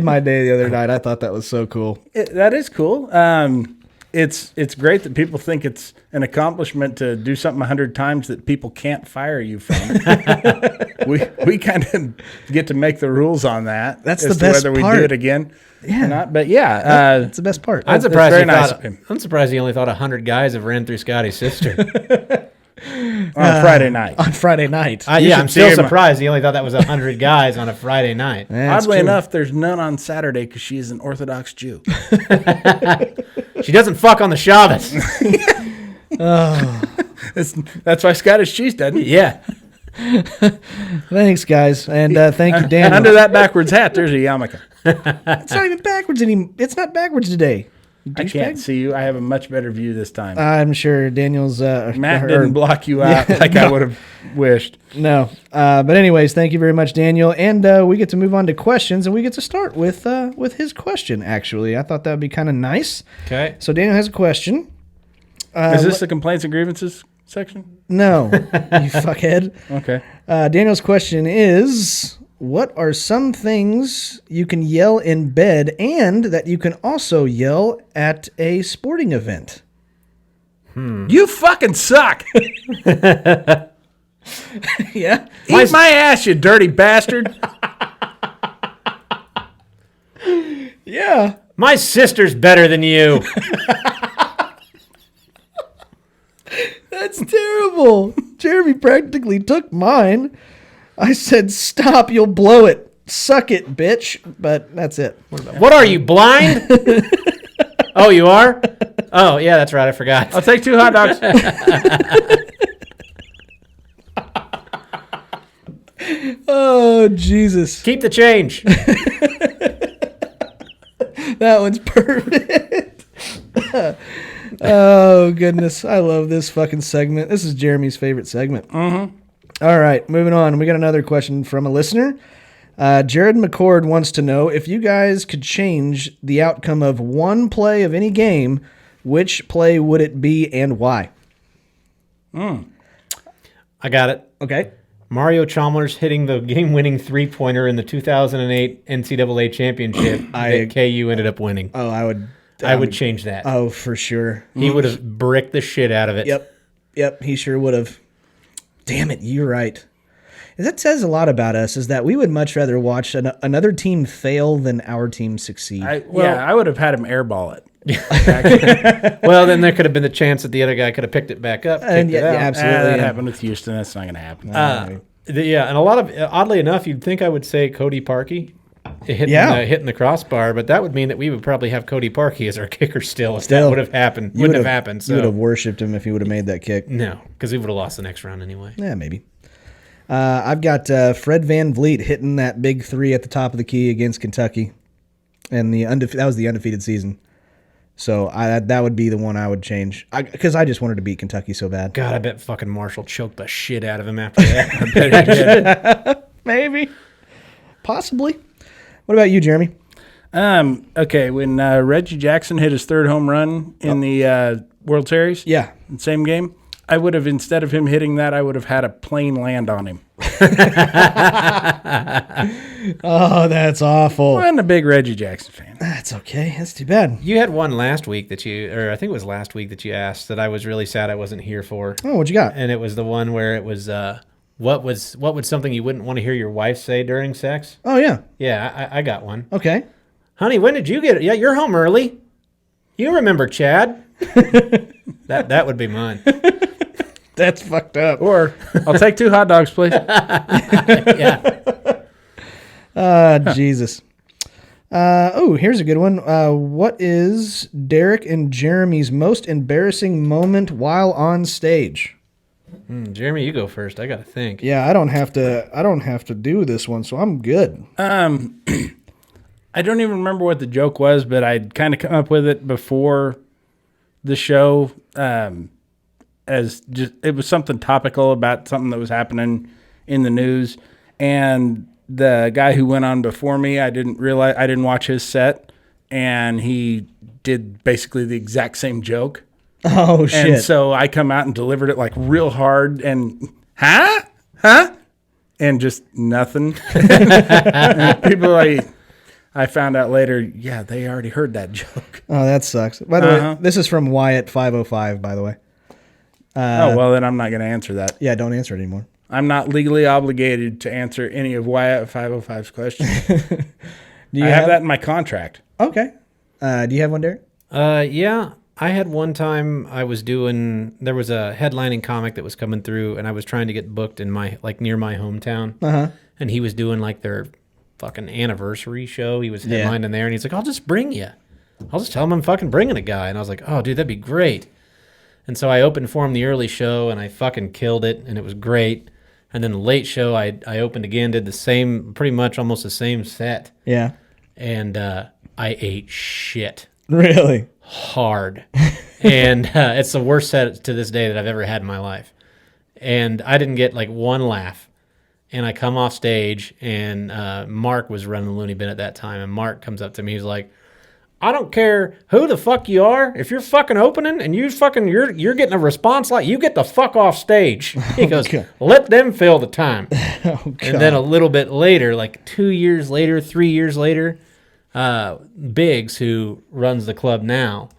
my day the other night. I thought that was so cool. That is cool. It's great that people think it's an accomplishment to do something 100 times that people can't fire you from. we kind of get to make the rules on that. That's as the best to whether part. we do it again Yeah. or not. But yeah, That's the best part. I'm surprised very he nice thought. of him. I'm surprised he only thought 100 guys have ran through Scotty's sister. on Friday night. On Friday night. Yeah, I'm see still him. surprised he only thought that was 100 guys on a Friday night. That's Oddly true. enough, there's none on Saturday because she is an Orthodox Jew. She doesn't fuck on the Shabbos. That's why Scottish cheese doesn't. Yeah. Thanks, guys. And thank you, And Daniel. under that backwards hat, there's a yarmulke. It's not even backwards anymore. It's not backwards today. You I can't douchebag. see you. I have a much better view this time. I'm sure Daniel's... Matt or- didn't block you out like I would have wished. No. But anyways, thank you very much, Daniel. And we get to move on to questions, and we get to start with his question, actually. I thought that would be kind of nice. Okay. So Daniel has a question. Is this the complaints and grievances section? No, you fuckhead. Okay. Daniel's question is, what are some things you can yell in bed and that you can also yell at a sporting event? You fucking suck. Yeah. Eat my ass, you dirty bastard. Yeah. My sister's better than you. That's terrible. Jeremy practically took mine. I said, stop, you'll blow it. Suck it, bitch. But that's it. What are you, blind? Oh, you are? Oh, yeah, that's right. I forgot. I'll take 2 hot dogs. Oh, Jesus. Keep the change. That one's perfect. Oh, goodness. I love this fucking segment. This is Jeremy's favorite segment. Mm-hmm. All right, moving on. We got another question from a listener. Jared McCord wants to know if you guys could change the outcome of one play of any game, which play would it be and why? I got it. Okay. Mario Chalmers hitting the game-winning three-pointer in the 2008 NCAA championship that KU ended up winning. Oh, I would change that. Oh, for sure. He would have bricked the shit out of it. Yep, he sure would have. Damn it, you're right. That says a lot about us, is that we would much rather watch another team fail than our team succeed. I would have had him airball it. Well, then there could have been the chance that the other guy could have picked it back up. And kicked it out. absolutely. That yeah. happened with Houston. That's not going to happen. Yeah, and a lot of, oddly enough, you'd think I would say Cody Parkey hitting the crossbar, but that would mean that we would probably have Cody Parkey as our kicker still if that would have happened. Wouldn't have happened. So. You would have worshipped him if he would have made that kick. No, because we would have lost the next round anyway. Yeah, maybe. I've got Fred Van Vliet hitting that big 3 at the top of the key against Kentucky, and that was the undefeated season. So that would be the one I would change, because I just wanted to beat Kentucky so bad. God, I bet fucking Marshall choked the shit out of him after that. I bet he did. Maybe. Possibly. What about you, Jeremy? Okay, when Reggie Jackson hit his 3rd home run in the World Series, Yeah. same game, I would have, instead of him hitting that, I would have had a plane land on him. Oh, that's awful. I'm a big Reggie Jackson fan. That's okay. That's too bad. You had one last week that I think it was last week that you asked that I was really sad I wasn't here for. Oh, what you got? And it was the one where it was, what would something you wouldn't want to hear your wife say during sex? Oh, yeah. Yeah, I got one. Okay. Honey, when did you get it? Yeah, you're home early. You remember Chad? That would be mine. That's fucked up. Or, I'll take 2 hot dogs, please. Yeah. Jesus. Here's a good one. What is Derek and Jeremy's most embarrassing moment while on stage? Jeremy, you go first. I got to think. Yeah, I don't have to do this one, so I'm good. I don't even remember what the joke was, but I'd kind of come up with it before the show. It was something topical about something that was happening in the news, and the guy who went on before me, I didn't watch his set, and he did basically the exact same joke. Oh, shit. And so I come out and delivered it like real hard and, huh? And just nothing. And people I found out later, yeah, they already heard that joke. Oh, that sucks. By the way, this is from Wyatt 505, by the way. Well, then I'm not going to answer that. Yeah, don't answer it anymore. I'm not legally obligated to answer any of Wyatt 505's questions. I have that in my contract. Okay. Do you have one, Derek? Yeah. I had one time there was a headlining comic that was coming through, and I was trying to get booked in near my hometown. Uh-huh. And he was doing their fucking anniversary show. He was headlining there, and he's like, I'll just bring you. I'll just tell him I'm fucking bringing a guy. And I was like, oh, dude, that'd be great. And so I opened for him the early show, and I fucking killed it, and it was great. And then the late show, I opened again, did the same, pretty much almost the same set. Yeah. And I ate shit. Really? Hard. And it's the worst set to this day that I've ever had in my life. And I didn't get one laugh. And I come off stage, and Mark was running the loony bin at that time, and Mark comes up to me, he's like, I don't care who the fuck you are. If you're fucking opening and you're getting a response like, you get the fuck off stage. He goes, let them fill the time. And then a little bit later, like 2 years later, 3 years later, Biggs, who runs the club now,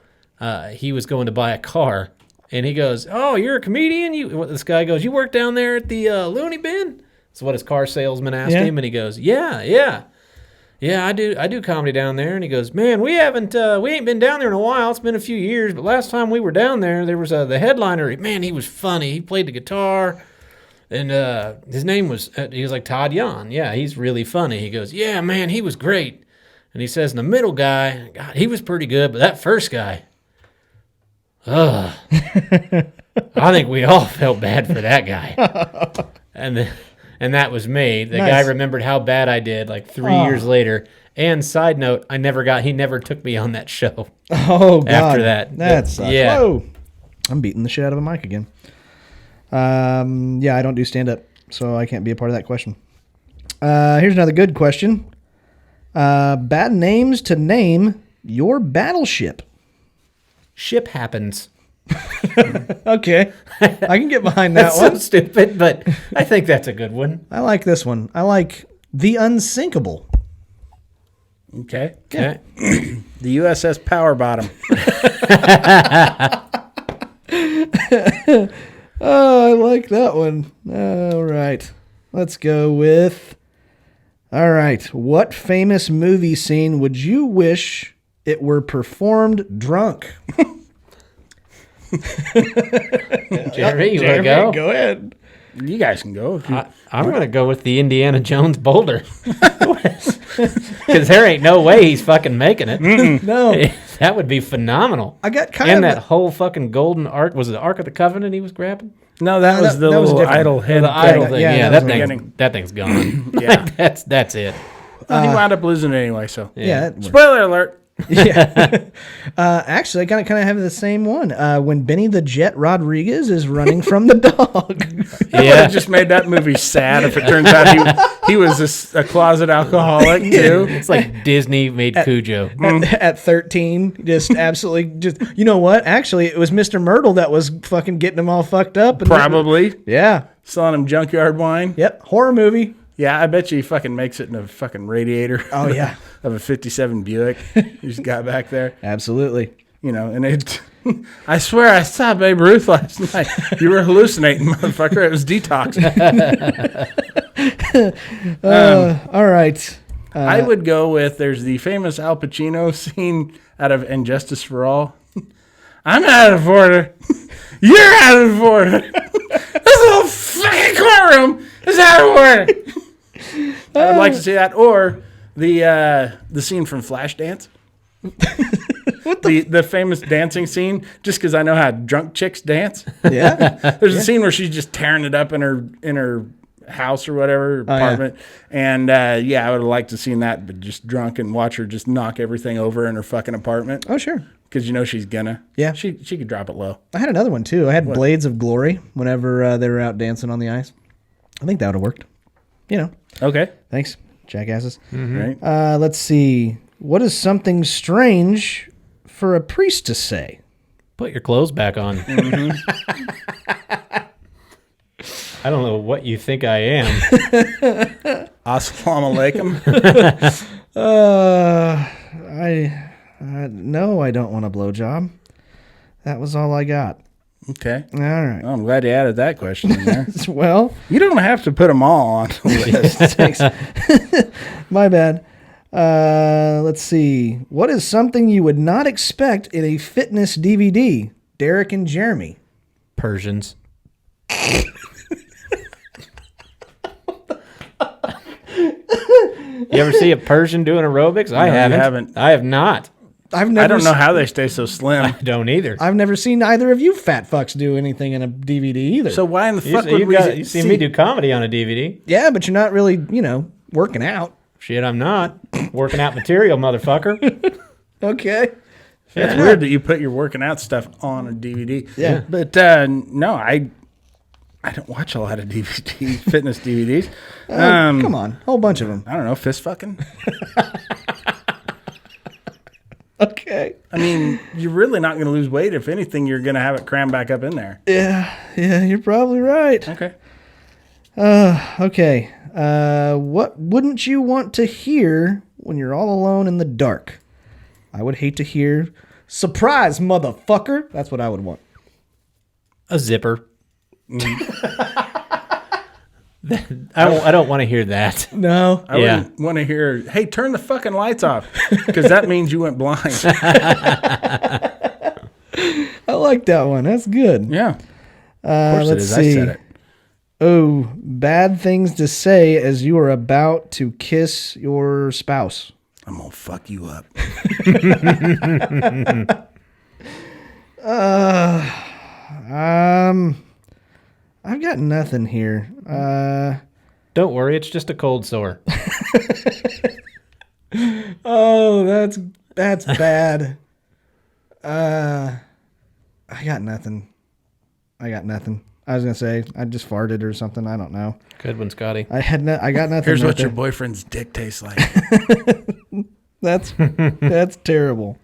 he was going to buy a car. And he goes, oh, you're a comedian? This guy goes, you work down there at the Looney Bin? That's what his car salesman asked him. And he goes, yeah, I do comedy down there. And he goes, man, we ain't been down there in a while. It's been a few years. But last time we were down there, there was the headliner. Man, he was funny. He played the guitar. And his name was, he was like Todd Yon. Yeah, he's really funny. He goes, yeah, man, he was great. And he says, the middle guy, God, he was pretty good. But that first guy, I think we all felt bad for that guy. And that was me. The guy remembered how bad I did like 3 years later. And side note, he never took me on that show. Oh, God. After that. That sucks. Yeah. Whoa. I'm beating the shit out of a mic again. Yeah, I don't do stand-up, so I can't be a part of that question. Here's another good question. Bad names to name your battleship. Ship happens. Okay. I can get behind that That's one. so stupid, but I think that's a good one. I like this one. I like the Unsinkable. Okay. Okay. The USS Power Bottom. Oh, I like that one. All right. Let's go with... All right. What famous movie scene would you wish it were performed drunk? Jeremy, you want to go? Go ahead. You guys can go. I'm going to go with the Indiana Jones boulder. Because there ain't no way he's fucking making it. No. That would be phenomenal. I got kind and of... that whole fucking golden ark. Was it the Ark of the Covenant he was grabbing? No, that was the that was little different. idle head The idol thing. Yeah, Yeah, that was that thing's gone. Yeah. That's it. Well, he wound up losing it anyway, so. Yeah. It worked. Spoiler alert. Yeah. Actually, I kind of have the same one. When Benny the Jet Rodriguez is running from the dog. Yeah, just made that movie sad. If it turns out he was a closet alcoholic too. It's like Disney made Cujo. At 13, just absolutely you know what? Actually, it was Mr. Myrtle that was fucking getting him all fucked up. And Probably yeah. selling him junkyard wine. Yep. Horror movie. Yeah, I bet you he fucking makes it in a fucking radiator. Oh yeah. Of a 57 Buick. He just got back there. Absolutely. You know, and it. I swear I saw Babe Ruth last night. You were hallucinating, motherfucker. It was detoxing. All right. I would go with, there's the famous Al Pacino scene out of And Justice for All. I'm out of order. You're out of order. This whole fucking courtroom is out of order. I would like to see that. Or the scene from Flashdance. The famous dancing scene, just because I know how drunk chicks dance. Yeah. There's a scene where she's just tearing it up in her house or whatever, apartment. And yeah, I would have liked to seen that, but just drunk and watch her just knock everything over in her fucking apartment. Oh, sure. Because you know she's gonna. Yeah. She could drop it low. I had another one too. I had Blades of Glory whenever they were out dancing on the ice. I think that would have worked. You know. Okay. Thanks, jackasses. Right. Let's see. What is something strange for a priest to say? Put your clothes back on. I don't know what you think I am. Assalamu alaikum. No, I don't want a blowjob. That was all I got. Okay. All right. Well, I'm glad you added that question in there. Well, You don't have to put them all on the list. my bad. Let's see. What is something you would not expect in a fitness DVD? Derek and Jeremy. Persians. You ever see a Persian doing aerobics? I No, you haven't. haven't. I have not. I I don't know how they stay so slim. Don't either. I've never seen either of you fat fucks do anything in a DVD either. So why in the You, fuck would we you see me do comedy on a DVD? yeah, but you're not really, working out. Shit, I'm not. Working out material, motherfucker. Okay. It's weird that you put your working out stuff on a DVD. Yeah. But no, I don't watch a lot of fitness DVDs. Come on, whole bunch of them. I don't know, fist fucking. Okay. mean, you're really not going to lose weight. If anything, you're going to have it crammed back up in there. Yeah, you're probably right. Okay. Okay. What wouldn't you want to hear when you're all alone in the dark? I would hate to hear, surprise, motherfucker. That's what I would want. A zipper. I don't want to hear that. No. I wouldn't want to hear, hey, turn the fucking lights off, because that means you went blind. I like that one. That's good. Yeah. Of course Let's it is. see. I said it. Oh, bad things to say as you are about to kiss your spouse. I'm going to fuck you up. I've got nothing here. Don't worry, it's just a cold sore. Oh, that's bad. I got nothing. I was gonna say I just farted or something. I don't know. Good one, Scotty. I got nothing. Here's right what your there. boyfriend's dick tastes like. That's terrible.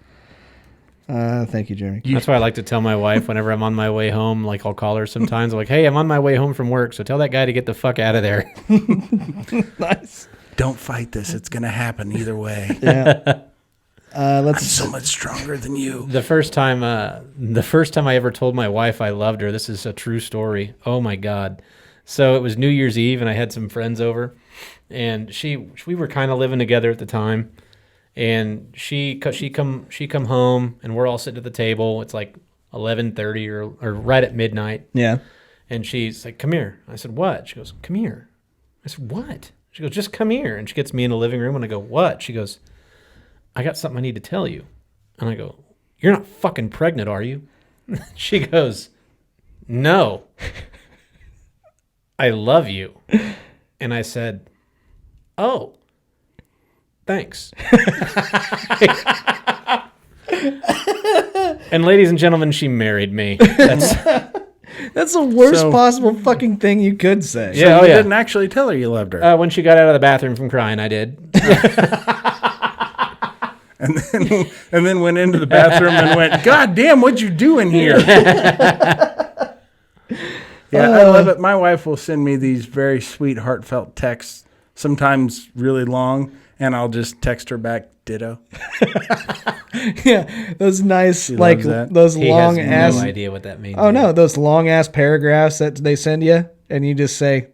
Thank you, Jeremy. That's why I like to tell my wife whenever I'm on my way home. Like I'll call her sometimes. I'm like, hey, I'm on my way home from work, so tell that guy to get the fuck out of there. Nice. Don't fight this. It's going to happen either way. Yeah. I'm so much stronger than you. The first time I ever told my wife I loved her, this is a true story. Oh my God. So it was New Year's Eve and I had some friends over and we were kind of living together at the time. And she come home and we're all sitting at the table. It's like 11:30 or right at midnight. Yeah. And she's like, come here. I said, what? She goes, come here. I said, what? She goes, just come here. And she gets me in the living room and I go, what? She goes, I got something I need to tell you. And I go, you're not fucking pregnant, are you? She goes, no. I love you. And I said, oh, thanks. And ladies and gentlemen, she married me. That's the worst So- possible fucking thing you could say. Yeah, You didn't actually tell her you loved her. When she got out of the bathroom from crying, I did. And then went into the bathroom and went, God damn, what'd you do in here? Yeah, I love it. My wife will send me these very sweet, heartfelt texts, sometimes really long, and I'll just text her back, ditto. Yeah, those nice, She like loves that. those He long has ass. no idea what that means. Oh no, those long ass paragraphs that they send you, and you just say,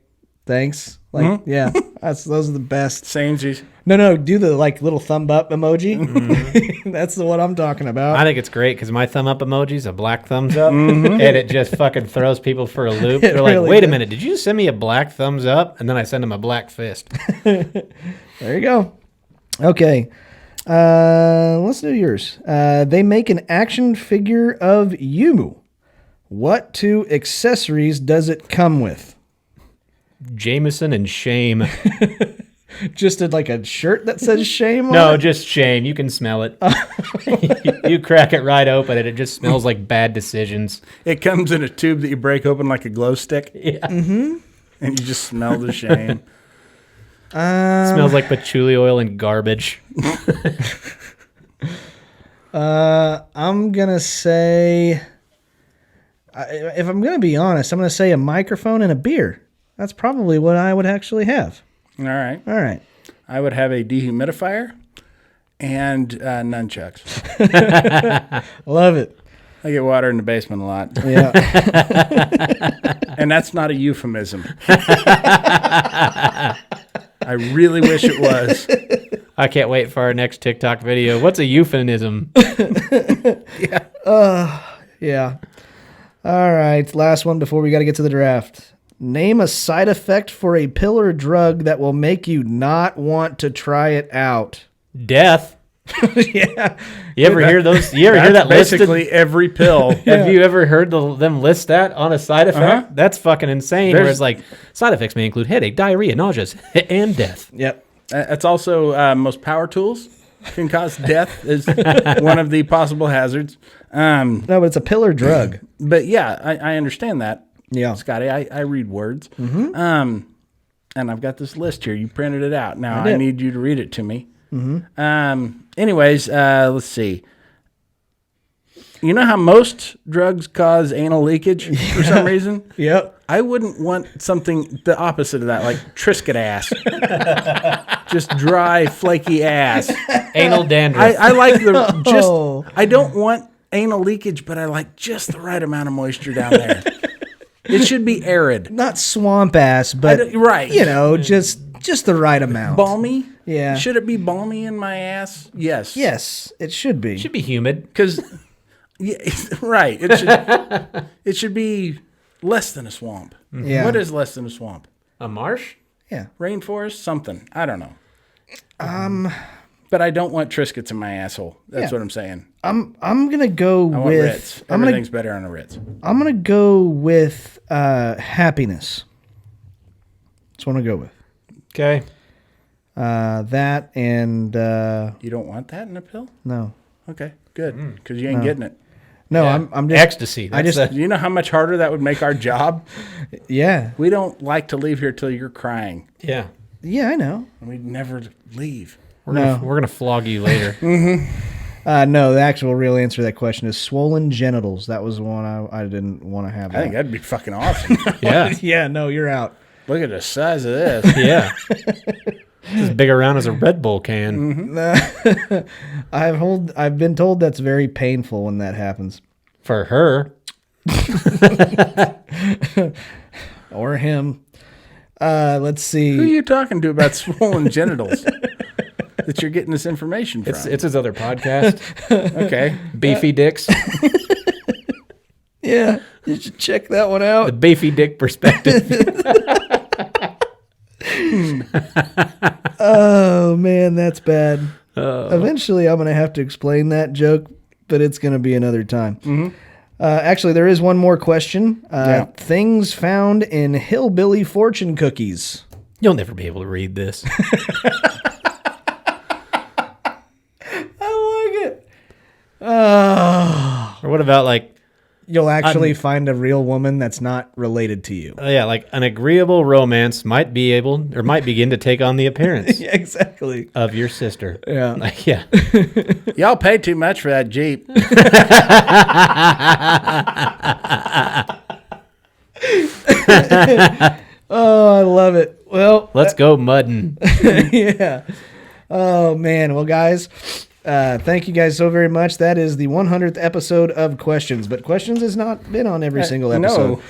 "Thanks." Like, yeah, those are the best. Samesies. No, do the like little thumb up emoji. That's the one I'm talking about. I think it's great because my thumb up emoji is a black thumbs up, and it just fucking throws people for a loop. They're like, really wait a does. minute, did you just send me a black thumbs up? And then I send them a black fist. There you go. Okay. Let's do yours. They make an action figure of you. What two accessories does it come with? Jameson and shame. Just like a shirt that says shame on No, it? just shame. You can smell it. You crack it right open and it just smells like bad decisions. It comes in a tube that you break open like a glow stick, Yeah. and you just smell the shame. Smells like patchouli oil and garbage. I'm going to say, if I'm going to be honest, I'm going to say a microphone and a beer. That's probably what I would actually have. All right. All right. I would have a dehumidifier and nunchucks. Love it. I get water in the basement a lot. Yeah. And that's not a euphemism. I really wish it was. I can't wait for our next TikTok video. What's a euphemism? Yeah. All right. Last one before we got to get to the draft. Name a side effect for a pill or drug that will make you not want to try it out. Death. Yeah. You ever hear those? You ever hear that listed? Basically every pill. Have you ever heard them list that on a side effect? Uh-huh. That's fucking insane. Where it's like, side effects may include headache, diarrhea, nausea, and death. Yep. That's also most power tools can cause death is one of the possible hazards. No, but it's a pill or drug. But yeah, I understand that. Yeah. Scotty, I read words. And I've got this list here. You printed it out. Now I did. need you to read it to me. Anyways, let's see. You know how most drugs cause anal leakage for some reason? Yep. I wouldn't want something the opposite of that, like Triscuit ass. Just dry, flaky ass. Anal dandruff. I like the just. Oh. I don't want anal leakage, but I like just the right amount of moisture down there. It should be arid, Not swamp ass, but right. you know, just the right amount. Balmy. Yeah. Should it be balmy in my ass? Yes. Yes, it should be. Should be humid. Because, yeah, right. It should be less than a swamp. Yeah. What is less than a swamp? A marsh? Yeah. Rainforest? Something. I don't know. But I don't want Triscuits in my asshole. That's Yeah. what I'm saying. I'm gonna go I want with. Ritz. Everything's better on a Ritz. I'm gonna go with happiness. That's what I'm gonna go with. Okay. That and You don't want that in a pill? no, Okay, good. Because you ain't getting it. no. Yeah. I'm just Ecstasy. I That's just Do you know how much harder that would make our job? yeah, We don't like to leave here till you're crying. yeah. yeah. I know. And we'd never leave. We're gonna flog you later. No, the actual real answer to that question is swollen genitals. That was the one I didn't want to have. I think that'd be fucking awesome. Yeah. yeah, no, you're out. Look at the size of this. Yeah. It's as big around as a Red Bull can I've been told that's very painful when that happens. for her. Or him. Let's see. Who are you talking to about swollen genitals that you're getting this information from? It's his other podcast, Okay. Beefy Dicks, Yeah, you should check that one the out. Beefy Dick Perspective. Oh man, that's bad. Eventually, I'm gonna have to explain that joke, but it's gonna be another time. Actually, there is one more question. Yeah. Things found in hillbilly fortune cookies. You'll never be able to read this. I like it. Oh, Or what about like, you'll actually find a real woman that's not related to you. yeah, like an agreeable romance might begin to take on the appearance Yeah, exactly. of your sister. Yeah. Like, yeah. Y'all pay too much for that Jeep. Oh, I love it. Well, Let's go mudding. yeah. Oh man. Well, guys, thank you guys so very much. That is the 100th episode of Questions, but Questions has not been on every single episode. No.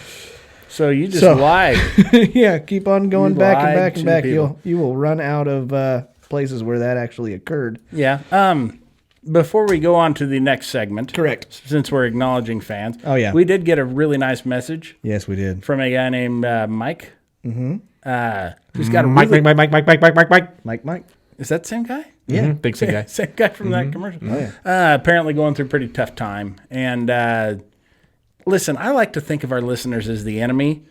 So you just So- lied. Yeah, keep on going You back and lied back to and back. people. You will run out of places where that actually occurred. Yeah. Before we go on to the next segment, Correct. since we're acknowledging fans, Oh, yeah. we did get a really nice message Yes, we did. from a guy named Mike. Mm-hmm. Who's got a Mike. really, Mike. Is that the same guy? Yeah. Big C guy. Same guy from that commercial. Oh, yeah. Apparently going through a pretty tough time. And listen, I like to think of our listeners as the enemy.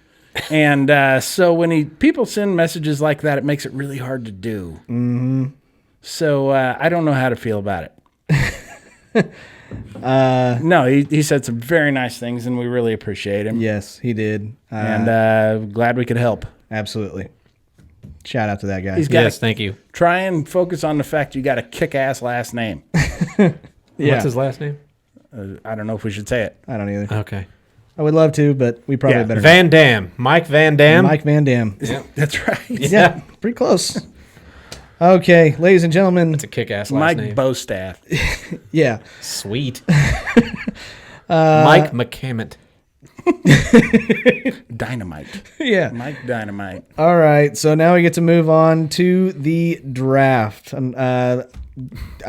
And so when people send messages like that, it makes it really hard to do. Mm-hmm. So I don't know how to feel about it. No, he said some very nice things, and we really appreciate him. Yes, he did. And glad we could help. Absolutely. Shout out to that guy. He's got Yes, to thank you. try and focus on the fact you got a kick-ass last name. Yeah. What's his last name? I don't know if we should say it. I don't either. Okay. I would love to, but we probably Yeah, better. Van Dam. Mike Van Dam. Mike Van Dam. That's right. Yeah, pretty close. Okay, ladies and gentlemen. It's a kick-ass last Mike name. Bostaff. Yeah. Sweet. Mike McCammett. Dynamite. Yeah. Mike Dynamite. All right, so now we get to move on to the draft. I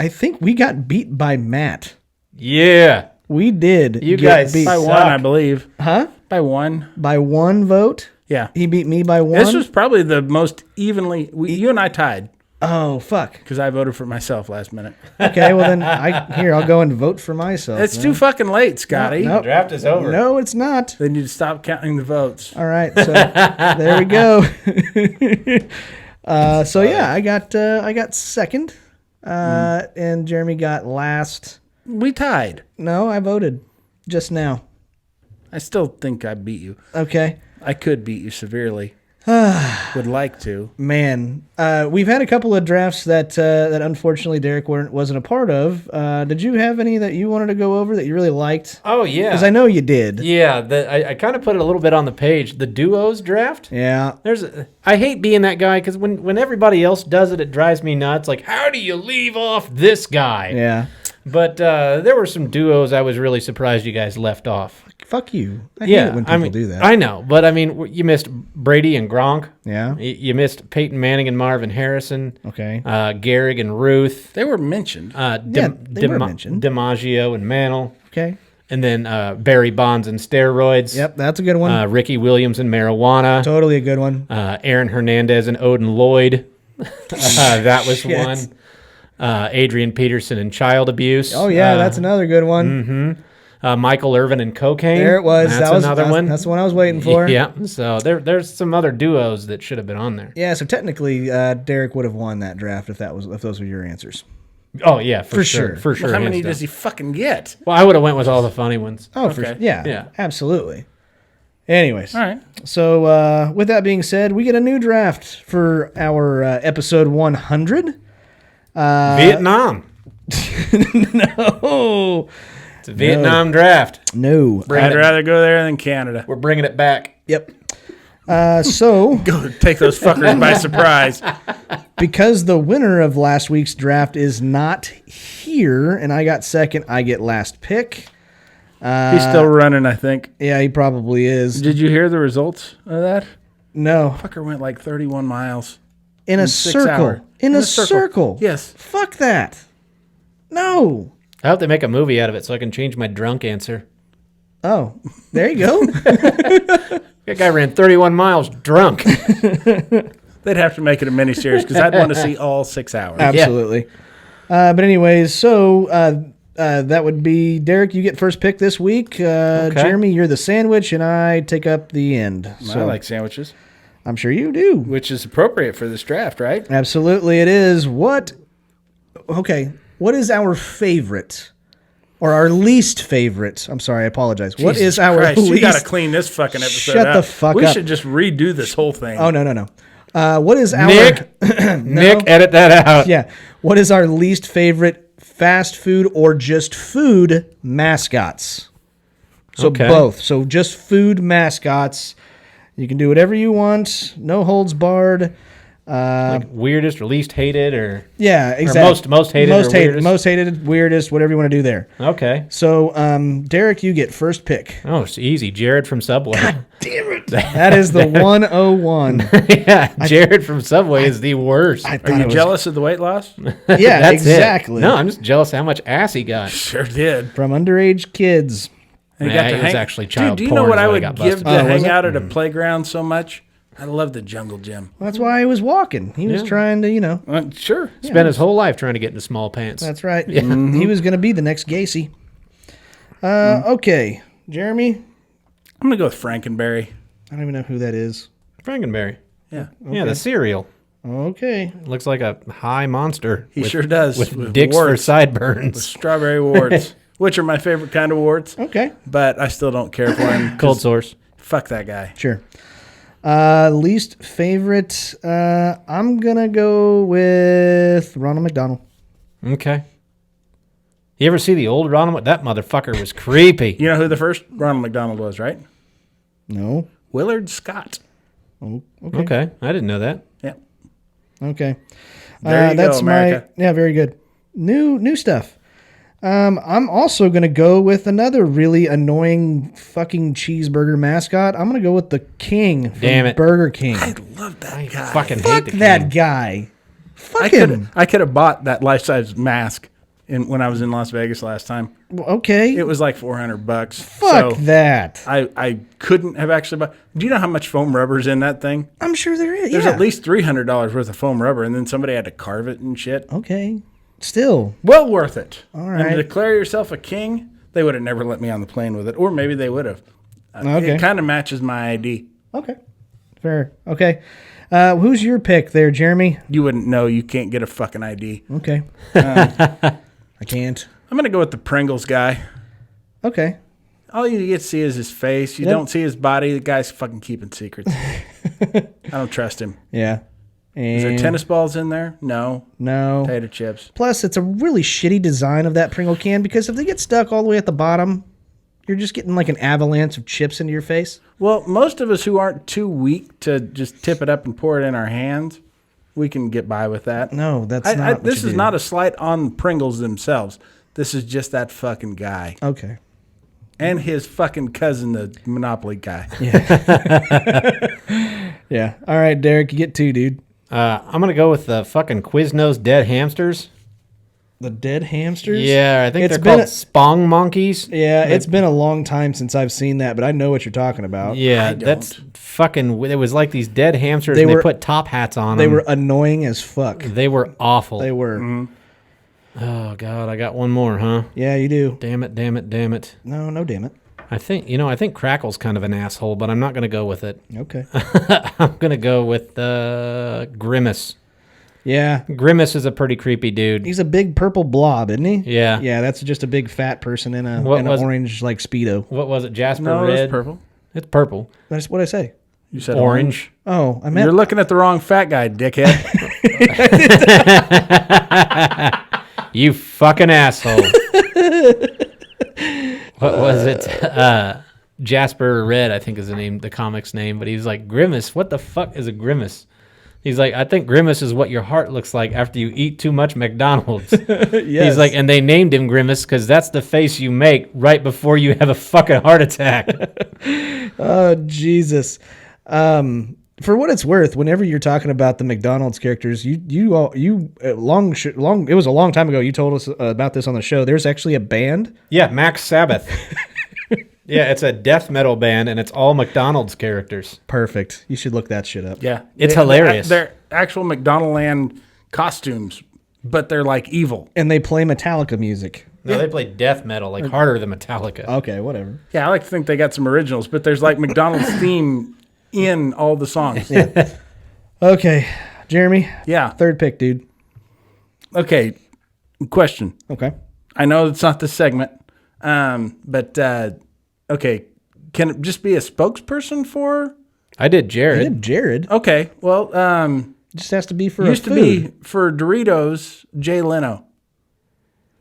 think we got beat by Matt. Yeah. We did. You get guys beat By suck. one, I believe. Huh? By one. By one vote. Yeah. He beat me by one. This was probably the most evenly. You and I tied Oh fuck. because I voted for myself last minute. Okay, well then I'll go and vote for myself. It's then. too fucking late, Scotty. Nope. Draft is over. No, it's not. They need to stop counting the votes. All right, so there we go. So yeah, I got second, and Jeremy got last. We tied. No, I voted just now. I still think I beat you. Okay. I could beat you severely. Would like to. Man, we've had a couple of drafts that unfortunately Derek wasn't a part of. Did you have any that you wanted to go over that you really liked? Oh, yeah. Because I know you did. Yeah, I kind of put it a little bit on the page. The duos draft. Yeah. I hate being that guy because when everybody else does it, it drives me nuts. Like, how do you leave off this guy? Yeah. But there were some duos I was really surprised you guys left off. Fuck you. I hate it when people do that. I know, but I mean, you missed Brady and Gronk. Yeah. You missed Peyton Manning and Marvin Harrison. Okay. Gehrig and Ruth. They were mentioned. They were mentioned. DiMaggio and Mantle. Okay. And then Barry Bonds and steroids. Yep, that's a good one. Ricky Williams and marijuana. Totally a good one. Aaron Hernandez and Odin Lloyd. That was one. Adrian Peterson and child abuse. Oh, yeah, that's another good one. Mm-hmm. Michael Irvin and cocaine. There it was. That's another one. That's the one I was waiting for. Yeah. So there's some other duos that should have been on there. Yeah. So technically, Derek would have won that draft if those were your answers. Oh yeah, for sure. For sure. Well, how many does he fucking get? Well, I would have went with all the funny ones. Oh, for sure. Yeah. Yeah. Absolutely. Anyways. All right. So with that being said, we get a new draft for our episode 100. Vietnam. No. It's a Vietnam draft. No. I'd rather go there than Canada. We're bringing it back. Yep. So Go take those fuckers by surprise. because the winner of last week's draft is not here, and I got second, I get last pick. He's still running, I think. Yeah, he probably is. Did you hear the results of that? No. Fucker went like 31 miles. In a 6 circle. hours. In a circle. Yes. Fuck that. No. I hope they make a movie out of it so I can change my drunk answer. Oh, there you go. That guy ran 31 miles drunk. They'd have to make it a miniseries because I'd want to see all 6 hours. Absolutely. But anyways, so that would be Derek. You get first pick this week. Jeremy, you're the sandwich, and I take up the end. I like sandwiches, I'm sure you do. which is appropriate for this draft, right? Absolutely, it is. What is our favorite or our least favorite? I'm sorry, I apologize. What is our Christ, least? You got to clean this fucking episode Shut out. the fuck we up. should just redo this whole thing. Oh, no. What is our... Nick, Nick, edit that out. Yeah. What is our least favorite fast food or just food mascots? So Okay. both. So just food mascots. You can do whatever you want. No holds barred. Like weirdest or least hated or... Yeah, exactly. most hated or weirdest? Most hated, weirdest, whatever you want to do there. Okay. So, Derek, you get first pick. Oh, it's easy. Jared from Subway. Damn it. That is the 101. Yeah, Jared from Subway is the worst. I Are thought you it was- jealous of the weight loss? Yeah, That's exactly. it. No, I'm just jealous how much ass he got. Sure did. From underage kids. And he Yeah, got to it was hang- actually child Dude, do you know porn what is I what I would got give busted. to Oh, was hang it? out at a playground so much? I love the jungle gym. That's why he was walking. He was trying to, Sure. Spent his whole life trying to get into small pants. That's right. He was going to be the next Gacy. Okay. Jeremy? I'm going to go with Frankenberry. I don't even know who that is. Frankenberry. Yeah. Yeah, the cereal. Okay. Looks like a high monster. He sure does. With dicks for warts. sideburns. Strawberry warts, which are my favorite kind of warts. Okay. But I still don't care for him. Cold source. Fuck that guy. Sure. Least favorite, I'm going to go with Ronald McDonald. Okay. You ever see the old Ronald? That motherfucker was creepy. You know who the first Ronald McDonald was, right? No. Willard Scott. Oh, Okay, I didn't know that. Yeah. Okay. There you that's go, America. Yeah, very good. New stuff. I'm also going to go with another really annoying fucking cheeseburger mascot. I'm going to go with the King from Damn it. Burger King. I love that guy. Fucking Fuck hate the that king. guy. Fuck him. I could have bought that life-size mask when I was in Las Vegas last time. Okay. It was like $400. Fuck so that. I couldn't have actually bought. Do you know how much foam rubber's in that thing? I'm sure there is. There's yeah. at least $300 worth of foam rubber, and then somebody had to carve it and shit. Okay. Still. Well worth it. All And right. to declare yourself a king, they would have never let me on the plane with it, or maybe they would have. Okay. It kind of matches my ID. Okay. Fair. Okay. Who's your pick there, Jeremy? You wouldn't know. You can't get a fucking ID. Okay. I can't. I'm gonna go with the Pringles guy. Okay. All you get to see is his face. You don't see his body. The guy's fucking keeping secrets. I don't trust him. Yeah. Is there And tennis balls in there? No. no. Potato chips. Plus, it's a really shitty design of that Pringle can because if they get stuck all the way at the bottom, you're just getting like an avalanche of chips into your face. Well, most of us who aren't too weak to just tip it up and pour it in our hands, we can get by with that. No, that's not what This you is do. not a slight on Pringles themselves. This is just that fucking guy. Okay. And his fucking cousin, the Monopoly guy. Yeah. All right, Derek, you get 2, dude. I'm going to go with the fucking Quiznos dead hamsters. The dead hamsters? Yeah, I think It's they're been called spong monkeys. Yeah, it's been a long time since I've seen that, but I know what you're talking about. Yeah, that's fucking... It was like these dead hamsters, They and were- they put top hats on They them. were annoying as fuck. They were awful. They were. Oh, God, I got one more, huh? Yeah, you do. Damn it, damn it, damn it. No, damn it. I think Crackle's kind of an asshole, but I'm not going to go with it. Okay. I'm going to go with Grimace. Yeah. Grimace is a pretty creepy dude. He's a big purple blob, isn't he? Yeah. Yeah, that's just a big fat person in What an was- orange like Speedo. What was it, Jasper No, Red? it's purple. It's purple. That's what I say. You said Orange. Oh, I meant You're looking at the wrong fat guy, dickhead. You fucking asshole. What was it? Jasper Red, I think is the comic's name, but he's like, Grimace, what the fuck is a grimace? He's like, I think grimace is what your heart looks like after you eat too much McDonald's. He's like, and they named him Grimace because that's the face you make right before you have a fucking heart attack. oh, Jesus. For what it's worth, whenever you're talking about the McDonald's characters, it was a long time ago. You told us about this on the show. There's actually a band. Yeah, Max Sabbath. Yeah, it's a death metal band, and it's all McDonald's characters. Perfect. You should look that shit up. Yeah. It's hilarious. They're actual McDonald Land costumes, but they're like evil. And they play Metallica music. No, they play death metal, like harder than Metallica. Okay, whatever. Yeah, I like to think they got some originals, but there's like McDonald's theme in all the songs. Okay, Jeremy. Yeah. Third pick, dude. Okay. Question. Okay. I know it's not the segment, but okay. Can it just be a spokesperson for? I did Jared. I did Jared. Okay. Well, Just has to be for used a to food. be for Doritos, Jay Leno.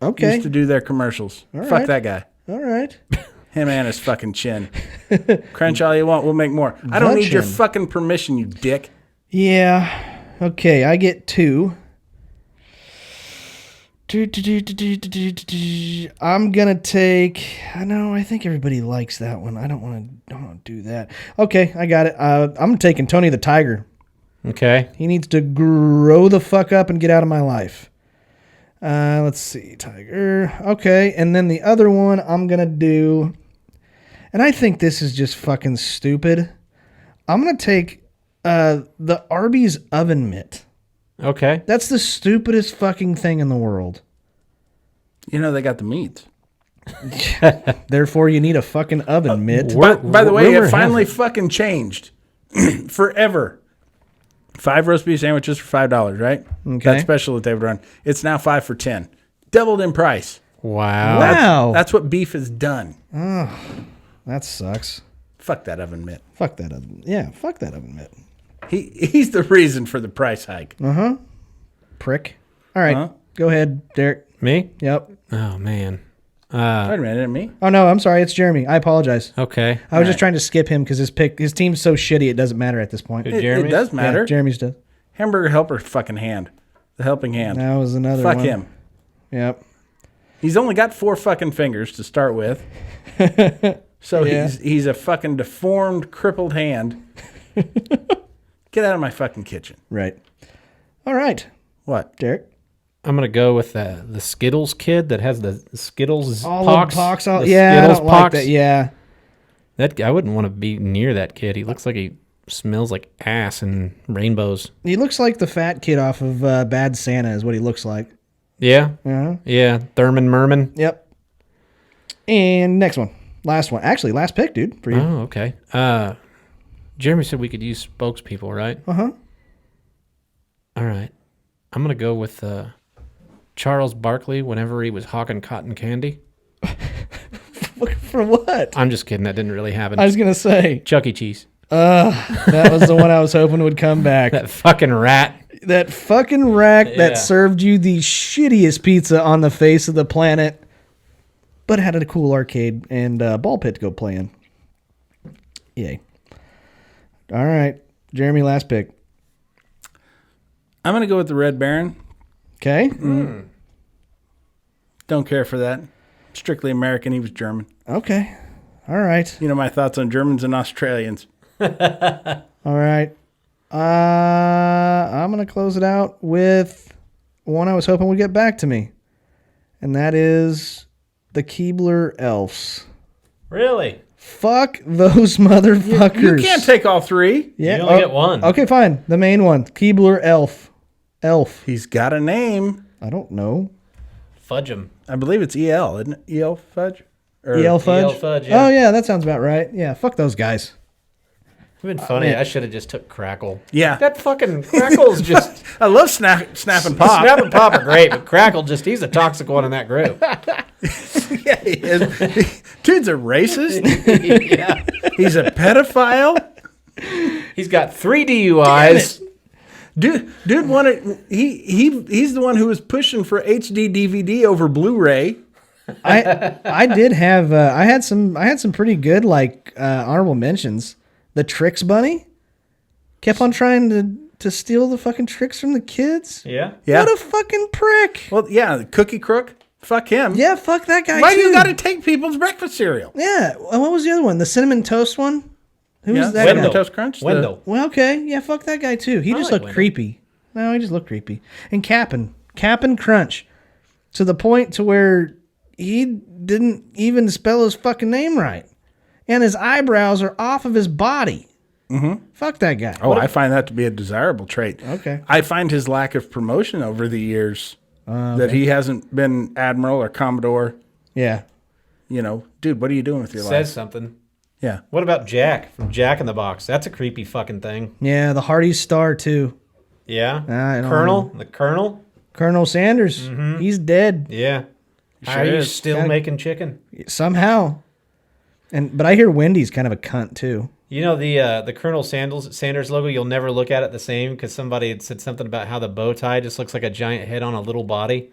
Okay. Used to do their commercials. Fuck right. that guy. All right. Him and his fucking chin. Crunch all you want. We'll make more. I don't The need your chin. fucking permission, you dick. Yeah. Okay, I get 2. I'm gonna take. I think everybody likes that one. I don't want to do that. Okay, I got it. I'm taking Tony the Tiger. Okay. He needs to grow the fuck up and get out of my life. Let's see, Tiger. Okay, and then the other one I'm gonna do, and I think this is just fucking stupid. I'm gonna take the Arby's oven mitt. Okay. That's the stupidest fucking thing in the world. You know they got the meats. Therefore, you need a fucking oven mitt. By the way, rumor it finally has fucking changed. Forever. 5 roast beef sandwiches for $5, right? Okay. That special that they would run. It's now 5 for $10. Doubled in price. Wow. Wow. That's what beef has done. That sucks. Fuck that oven mitt. Fuck that oven. Yeah, fuck that oven mitt. He's the reason for the price hike. Prick. All right, go ahead, Derek. Me? Yep. Oh, man. Wait a minute, isn't it me? Oh no, I'm sorry. It's Jeremy. I apologize. Okay. I was just trying to skip him because his team's so shitty it doesn't matter at this point. Good. It Jeremy's? does matter. Yeah, Jeremy's does. Hamburger helper fucking hand. The helping hand. That was another Fuck one. him. Yep. He's only got 4 fucking fingers to start with. So Yeah. he's a fucking deformed, crippled hand. Get out of my fucking kitchen. Right. All right, What? Derek. I'm going to go with the Skittles kid that has the Skittles All pox. the pox. The Yeah, I Skittles don't like that. Yeah. I wouldn't want to be near that kid. He looks like he smells like ass and rainbows. He looks like the fat kid off of Bad Santa is what he looks like. Yeah. Uh-huh. Yeah. Thurman Merman. Yep. And next one. Last one. Actually, last pick, dude, for you. Oh, okay. Jeremy said we could use spokespeople, right? Uh-huh. All right. I'm going to go with Charles Barkley whenever he was hawking cotton candy. For what? I'm just kidding. That didn't really happen. I was going to say. Chuck E. Cheese. That was the one I was hoping would come back. That fucking rat. That fucking rack Yeah. that served you the shittiest pizza on the face of the planet, but had a cool arcade and ball pit to go play in. Yay. All right. Jeremy, last pick. I'm going to go with the Red Baron. Okay. Don't care for that. Strictly American. He was German. Okay. All right. You know my thoughts on Germans and Australians. All right. I'm going to close it out with one I was hoping would get back to me. And that is the Keebler Elves. Really? Fuck those motherfuckers. You can't take all three. Yeah. You only get one. Okay, fine. The main one. Keebler Elf. He's got a name. I don't know. Fudge 'em. I believe it's EL, isn't it? EL Fudge? Or EL Fudge? EL Fudge, yeah. Oh, yeah, that sounds about right. Yeah, fuck those guys. It'd been funny. man. I should have just took Crackle. Yeah. That fucking Crackle's just... I love Snap and Pop. Snap and Pop are great, but Crackle he's a toxic one in that group. Yeah, he is. Dude's a racist. Yeah. He's a pedophile. He's got 3 DUIs. Dude wanted he's the one who was pushing for HD DVD over Blu-ray. I did have I had some pretty good honorable mentions. The Tricks Bunny kept on trying to steal the fucking tricks from the kids. Yeah. Yeah. What a fucking prick. Well, yeah, the Cookie Crook. Fuck him. Yeah, fuck that guy Why too. do you got to take people's breakfast cereal? Yeah. What was the other one? The Cinnamon Toast one? Who was that Cinnamon guy? Toast Crunch. Wendell. Well, okay. Yeah, fuck that guy too. He just like looked Wendell. creepy. No, he just looked creepy. And Cap'n Crunch, to the point to where he didn't even spell his fucking name right, and his eyebrows are off of his body. Mm-hmm. Fuck that guy. Oh, I find that to be a desirable trait. Okay. I find his lack of promotion over the years that he hasn't been admiral or commodore. Yeah. You know, dude, what are you doing with your Says life? something. Yeah. What about Jack from Jack in the Box? That's a creepy fucking thing. Yeah, the Hardee's Star too. Yeah. I don't Colonel? The Colonel? Colonel Sanders, he's dead Yeah. How Sure are you is. still Gotta- making chicken? somehow. But I hear Wendy's kind of a cunt too. You know the Colonel Sanders logo, you'll never look at it the same because somebody had said something about how the bow tie just looks like a giant head on a little body.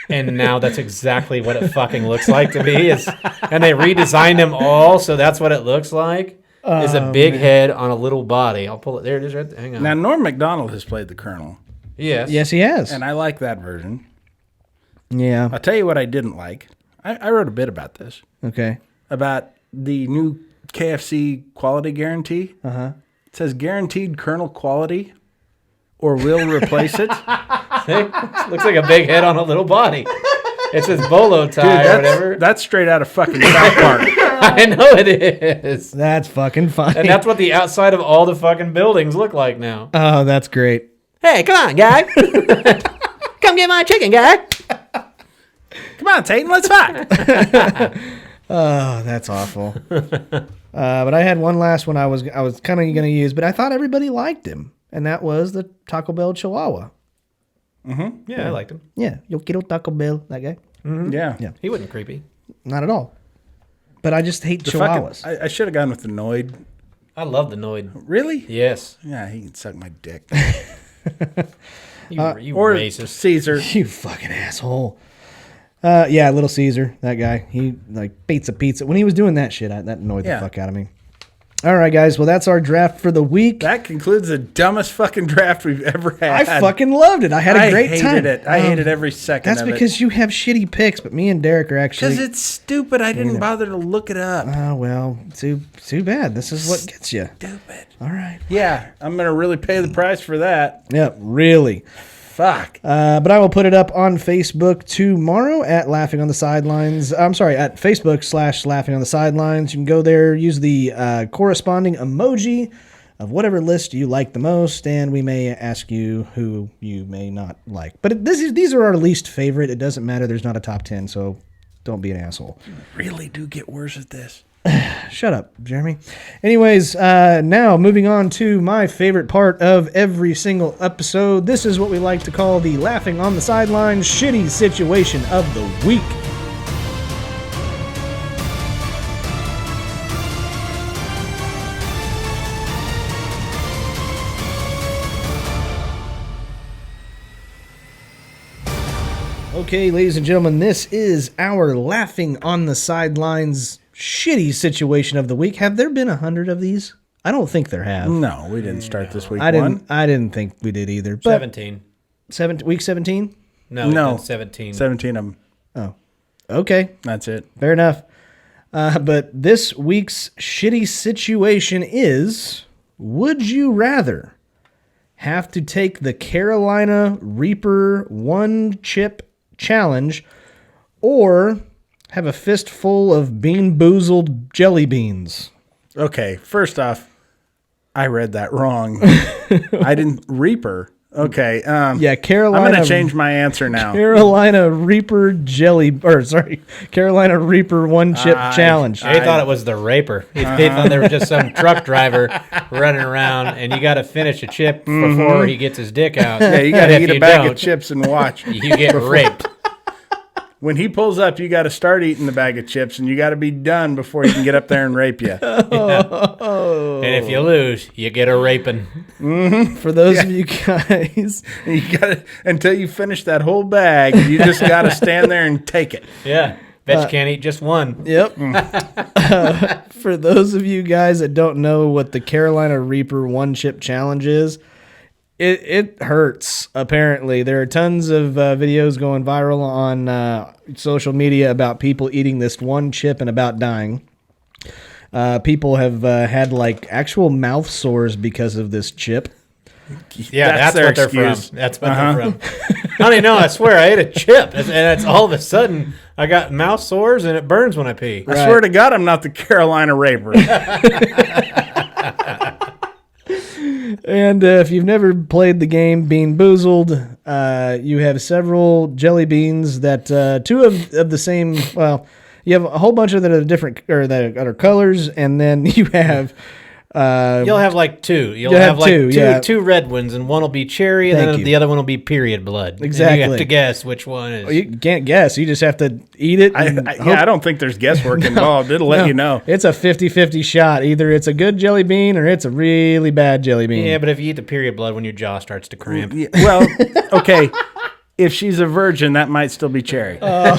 And now that's exactly what it fucking looks like to me. And they redesigned them all, so that's what it looks like. Is a big head on a little body. I'll pull it. There it is right there. Hang on. Now, Norm Macdonald has played the Colonel, Yes. Yes, he has. and I like that version. Yeah. I'll tell you what I didn't like. I wrote a bit about this, Okay. about the new KFC quality guarantee. Uh-huh. It says guaranteed Colonel quality or we'll replace it. Looks like a big head on a little body. It says bolo tie or whatever. That's straight out of fucking South Park. I know it is. That's fucking funny. And that's what the outside of all the fucking buildings look like now. Oh, that's great. Hey, come on, guy. Come get my chicken, guy. Come on, Tayton, let's fight. Oh, that's awful. But I had one last one I was kind of going to use, but I thought everybody liked him, and that was the Taco Bell Chihuahua. Yeah, I liked him. Yeah, yo quiero Taco Bell, that guy. Yeah. Yeah. He wasn't creepy. Not at all. But I just hate The Chihuahuas. I should have gone with the Noid. I love the Noid. Really? Yes. Yeah, he can suck my dick. You Or racist. Caesar. You fucking asshole. Yeah, Little Caesar, that guy. He pizza. When he was doing that shit, that annoyed Yeah. the fuck out of me. All right, guys. Well, that's our draft for the week. That concludes the dumbest fucking draft we've ever had. I fucking loved it. I had a great hated time. it. I hated every second That's of it. because you have shitty picks, but me and Derek are actually. Because it's stupid. I didn't bother to look it up. Oh, well, too bad. This is what gets you. Stupid. All right. Yeah, I'm going to really pay the price for that. Yep, really. Fuck. But I will put it up on Facebook tomorrow at Laughing on the Sidelines. I'm sorry, at Facebook/Laughing on the Sidelines. You can go there, use the corresponding emoji of whatever list you like the most, and we may ask you who you may not like. But these are our least favorite. It doesn't matter. There's not a top 10, so don't be an asshole. Really do get worse at this. Shut up, Jeremy. Anyways, now moving on to my favorite part of every single episode. This is what we like to call the Laughing on the Sidelines shitty situation of the week. Okay, ladies and gentlemen, this is our laughing on the sidelines shitty situation of the week. Have there been 100 of these? I don't think there have. No, we didn't start this week. I didn't think we did either. But 17. Week 17? No. 17. 17 of them. Oh, okay. That's it. Fair enough. But this week's shitty situation is, would you rather have to take the Carolina Reaper one chip challenge or have a fistful of bean boozled jelly beans? Okay, first off, I read that wrong. I didn't Reaper. Okay. Yeah, Carolina. I'm going to change my answer now. Carolina Reaper Carolina Reaper one chip challenge. They thought it was the raper. They thought there was just some truck driver running around, and you got to finish a chip before he gets his dick out. Yeah, you got to And eat if a you bag don't, of chips and watch. You get raped. When he pulls up, you got to start eating the bag of chips, and you got to be done before he can get up there and rape you. And if you lose, you get a raping. For those of you guys, You got to, until you finish that whole bag, you just got to stand there and take it. Yeah. Bet you can't eat just one. yep. For those of you guys that don't know what the Carolina Reaper one chip challenge is, it hurts. Apparently, there are tons of videos going viral on social media about people eating this one chip and about dying. People have had like actual mouth sores because of this chip. Yeah, that's their what they're excuse. from. That's what they're from. Honey, no, I swear I ate a chip. And it's all of a sudden I got mouth sores and it burns when I pee. I swear to God, I'm not the Carolina Raper. And if you've never played the game Bean Boozled, you have several jelly beans that two of the same. Well, you have a whole bunch of that are different or that are colors, and then you have. You'll have like two. You'll have have like two, yeah. two red ones, and one will be cherry, and Thank then you. the other one will be period blood. And Exactly. you have to guess which one is. You can't guess. You just have to eat it. And I don't think there's guesswork involved. It'll let you know. It's a 50-50 shot. Either it's a good jelly bean or it's a really bad jelly bean. Yeah, but if you eat the period blood, when your jaw starts to cramp. Yeah, well, okay. If she's a virgin, that might still be cherry. Oh,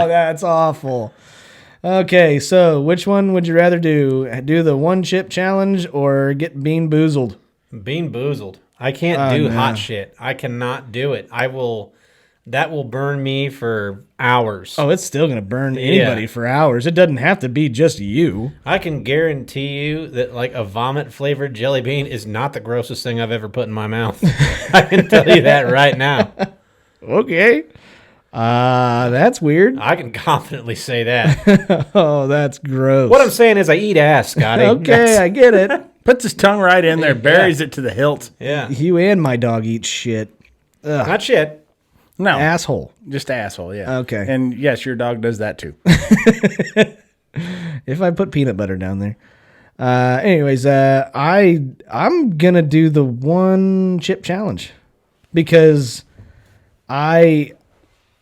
that's awful. Okay, so which one would you rather do? Do the one chip challenge or get Bean Boozled? Bean boozled. I can't do hot shit. I cannot do it. That will burn me for hours. Oh, it's still going to burn anybody for hours. It doesn't have to be just you. I can guarantee you that like a vomit flavored jelly bean is not the grossest thing I've ever put in my mouth. I can tell you that right now. Okay. That's weird. I can confidently say that. Oh, that's gross. What I'm saying is I eat ass, Scotty. Okay, I get it. Puts his tongue right in there, buries it to the hilt. Yeah. You and my dog eat shit. Not shit. No, Asshole. just asshole. Yeah. Okay. And yes, your dog does that too. If I put peanut butter down there. Anyways, I'm gonna do the one chip challenge because I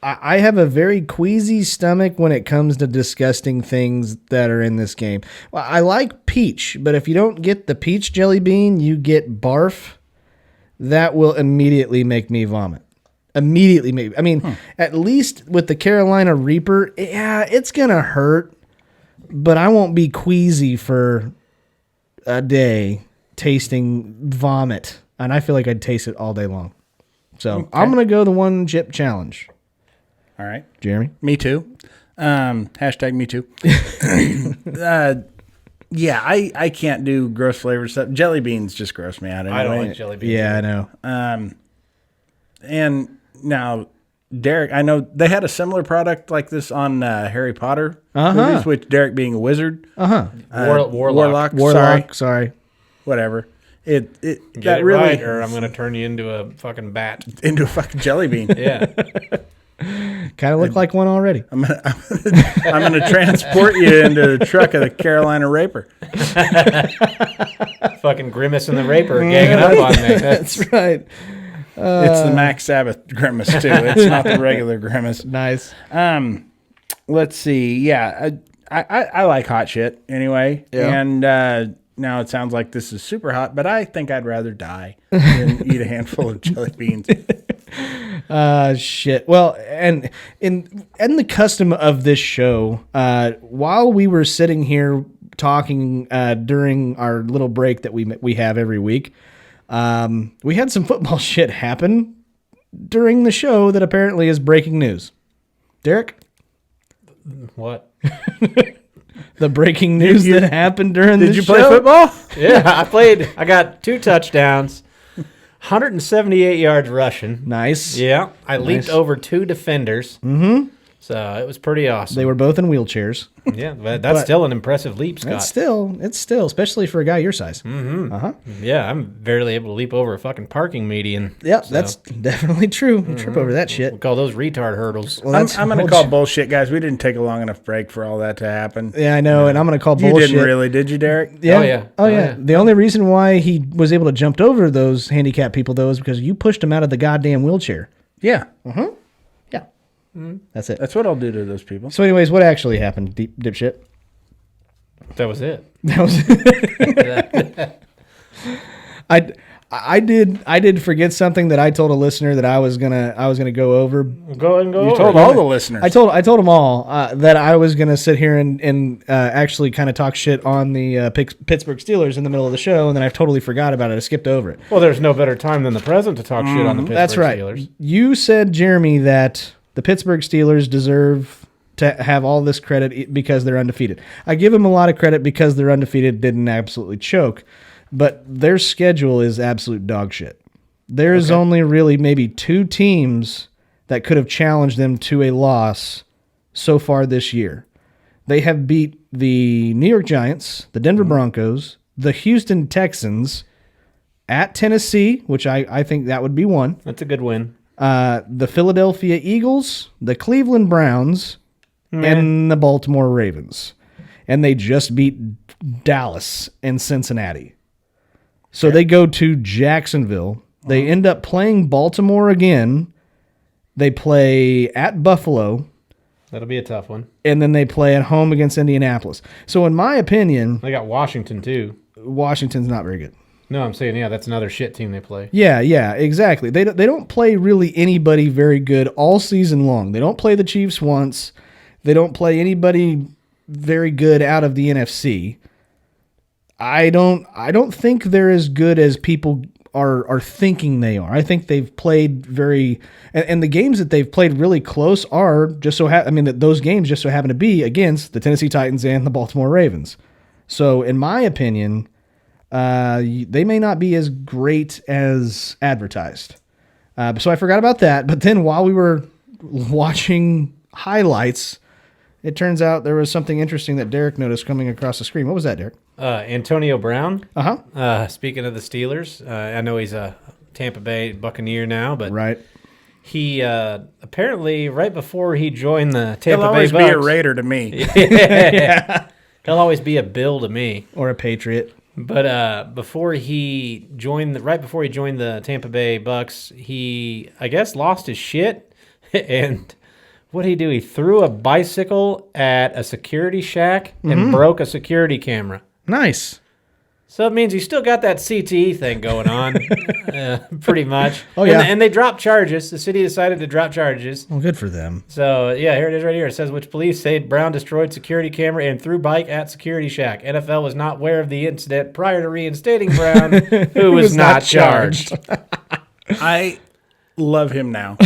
have a very queasy stomach when it comes to disgusting things that are in this game. Well, I like peach, but if you don't get the peach jelly bean, you get barf. That will immediately make me vomit. Immediately, maybe. I mean, at least with the Carolina Reaper, yeah, it's gonna hurt, but I won't be queasy for a day tasting vomit, and I feel like I'd taste it all day long. So I'm gonna go the one chip challenge. All right. Jeremy? Me too. Hashtag me too. Yeah, I can't do gross flavored stuff. Jelly beans just gross me out anyway. I don't like jelly beans. Yeah, I know. And now, Derek, I know they had a similar product like this on Harry Potter movies, which Derek being a wizard. Warlock. Sorry. Whatever. It Get that it really right, or I'm gonna turn you into a fucking bat. into a fucking jelly bean. Yeah. Kind of look like one already. I'm gonna transport you into the truck of the Carolina Raper. Fucking Grimace and the Raper ganging up on me. That's right. It's the Max Sabbath grimace too. It's not the regular grimace. Nice. Let's see. Yeah, I like hot shit anyway. Yeah. And now it sounds like this is super hot, but I think I'd rather die than eat a handful of jelly beans. Shit. Well, and in the custom of this show, while we were sitting here talking during our little break that we have every week, we had some football shit happen during the show that apparently is breaking news. Derek? What? The breaking news that happened during the show. Did you play football? Yeah, I got 2 touchdowns, 178 yards rushing. Nice. Yeah, I leaped over 2 defenders. Mm-hmm. So it was pretty awesome. They were both in wheelchairs. Yeah, but that's still an impressive leap, Scott. It's still, especially for a guy your size. Mm-hmm. Uh-huh. Yeah, I'm barely able to leap over a fucking parking median. Yep, so. that's definitely true. You trip over that shit. We call those retard hurdles. Well, I'm going to call bullshit, guys. We didn't take a long enough break for all that to happen. Yeah, I know, and I'm going to call You bullshit. didn't really, did you, Derek? Yeah. Oh, yeah. Oh, yeah. The only reason why he was able to jump over those handicapped people, though, is because you pushed him out of the goddamn wheelchair. Yeah. Yeah. That's it. That's what I'll do to those people. So, anyways, what actually happened, dipshit? That was it. That was I did forget something that I told a listener that I was gonna go over. Go and go. You over told it. all the listeners. I told them all that I was gonna sit here and actually kind of talk shit on the Pittsburgh Steelers in the middle of the show, and then I totally forgot about it. I skipped over it. Well, there's no better time than the present to talk shit on the Pittsburgh That's right. Steelers. You said, Jeremy, that the Pittsburgh Steelers deserve to have all this credit because they're undefeated. I give them a lot of credit because they're undefeated, didn't absolutely choke, but their schedule is absolute dog shit. There's only really maybe 2 teams that could have challenged them to a loss so far this year. They have beat the New York Giants, the Denver Broncos, the Houston Texans, at Tennessee, which I think that would be one. That's a good win. The Philadelphia Eagles, the Cleveland Browns, and the Baltimore Ravens. And they just beat Dallas and Cincinnati. So they go to Jacksonville. They end up playing Baltimore again. They play at Buffalo. That'll be a tough one. And then they play at home against Indianapolis. So in my opinion, They got Washington, too. Washington's not very good. No, I'm saying, yeah, that's another shit team they play. Yeah, exactly. They don't play really anybody very good all season long. They don't play the Chiefs once. They don't play anybody very good out of the NFC. I don't think they're as good as people are thinking they are. I think they've played and the games that they've played really close are those games just so happen to be against the Tennessee Titans and the Baltimore Ravens. So in my opinion, they may not be as great as advertised. So I forgot about that. But then while we were watching highlights, it turns out there was something interesting that Derek noticed coming across the screen. What was that, Derek? Antonio Brown. Uh-huh. Speaking of the Steelers, I know he's a Tampa Bay Buccaneer now, but Right. he apparently right before he joined the Tampa He'll Bay always Bucks, be a Raider to me. he'll always be a Bill to me. Or a Patriot. But before he joined the Tampa Bay Bucks, he, I guess, lost his shit. And what did he do? He threw a bicycle at a security shack and broke a security camera. Nice. So it means he still got that CTE thing going on, pretty much. Oh, yeah. And they dropped charges. The city decided to drop charges. Well, good for them. So, yeah, here it is right here. It says, which police say Brown destroyed security camera and threw bike at security shack. NFL was not aware of the incident prior to reinstating Brown, who was not charged. I love him now.